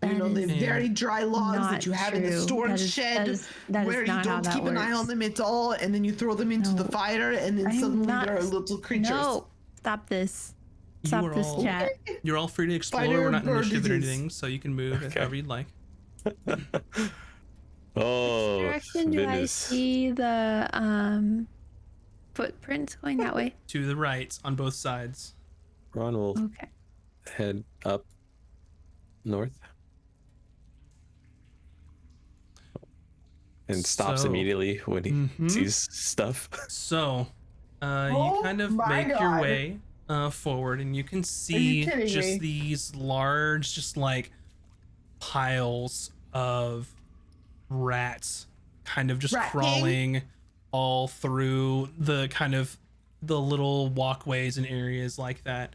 [SPEAKER 3] You know, the
[SPEAKER 2] That is
[SPEAKER 3] very dry logs
[SPEAKER 2] not
[SPEAKER 3] that you have in the
[SPEAKER 2] true.
[SPEAKER 3] storage
[SPEAKER 2] That
[SPEAKER 3] shed
[SPEAKER 2] is
[SPEAKER 3] where you
[SPEAKER 2] not how
[SPEAKER 3] don't
[SPEAKER 2] that
[SPEAKER 3] keep an eye on
[SPEAKER 2] works.
[SPEAKER 3] them at all, and then you throw them into the
[SPEAKER 2] No.
[SPEAKER 3] fire, and then
[SPEAKER 2] I'm
[SPEAKER 3] suddenly
[SPEAKER 2] not-
[SPEAKER 3] there are little creatures.
[SPEAKER 2] No, stop this.
[SPEAKER 1] You
[SPEAKER 2] Stop
[SPEAKER 1] are
[SPEAKER 2] this
[SPEAKER 1] all-
[SPEAKER 2] chat.
[SPEAKER 1] You're all free to explore. We're not in
[SPEAKER 3] Firebird
[SPEAKER 1] initiative or
[SPEAKER 3] it is.
[SPEAKER 1] anything, so you can move
[SPEAKER 5] Okay.
[SPEAKER 1] however you'd like.
[SPEAKER 5] Oh,
[SPEAKER 2] Direction do I
[SPEAKER 5] goodness.
[SPEAKER 2] see the footprints going that way?
[SPEAKER 1] To the right on both sides.
[SPEAKER 5] Ron will
[SPEAKER 2] Okay.
[SPEAKER 5] head up north and stops
[SPEAKER 1] So-
[SPEAKER 5] immediately when he
[SPEAKER 1] Mhm.
[SPEAKER 5] sees stuff.
[SPEAKER 1] So, you
[SPEAKER 3] Oh
[SPEAKER 1] kind of
[SPEAKER 3] my
[SPEAKER 1] make your
[SPEAKER 3] God.
[SPEAKER 1] way forward, and you can see
[SPEAKER 3] kidding
[SPEAKER 1] just
[SPEAKER 3] me?
[SPEAKER 1] these large, just like piles of rats, kind of just
[SPEAKER 3] Rat king?
[SPEAKER 1] crawling all through the kind of the little walkways and areas like that.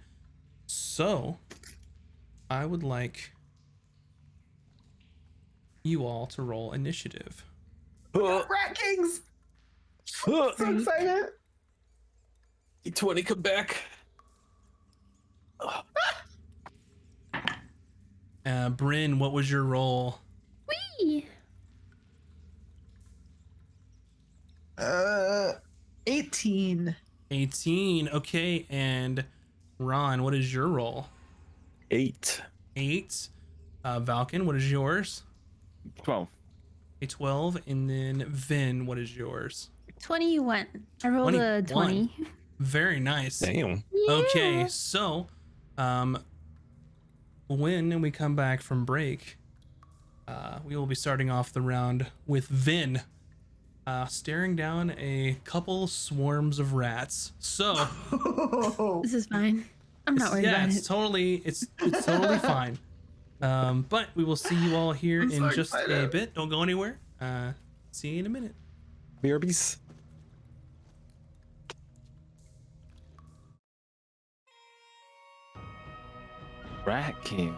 [SPEAKER 1] So, I would like you all to roll initiative.
[SPEAKER 3] Rat Kings! So excited!
[SPEAKER 5] 20 come back.
[SPEAKER 1] Bryn, what was your roll?
[SPEAKER 2] Whee!
[SPEAKER 3] 18.
[SPEAKER 1] 18. Okay, and Ron, what is your roll?
[SPEAKER 5] 8.
[SPEAKER 1] 8. Valken, what is yours?
[SPEAKER 6] 12.
[SPEAKER 1] A 12. And then Vin, what is yours?
[SPEAKER 2] 21. I rolled a
[SPEAKER 1] 21.
[SPEAKER 2] 20.
[SPEAKER 1] Very nice.
[SPEAKER 5] Damn.
[SPEAKER 1] Okay, so when we come back from break, we will be starting off the round with Vin staring down a couple swarms of rats. So
[SPEAKER 2] This is fine. I'm not worried
[SPEAKER 1] yeah,
[SPEAKER 2] about
[SPEAKER 1] it's
[SPEAKER 2] it.
[SPEAKER 1] totally fine. But we will see you all here
[SPEAKER 3] I'm
[SPEAKER 1] in
[SPEAKER 3] so
[SPEAKER 1] just a
[SPEAKER 3] excited.
[SPEAKER 1] bit. Don't go anywhere. See you in a minute.
[SPEAKER 5] BRBs.
[SPEAKER 6] Rat King.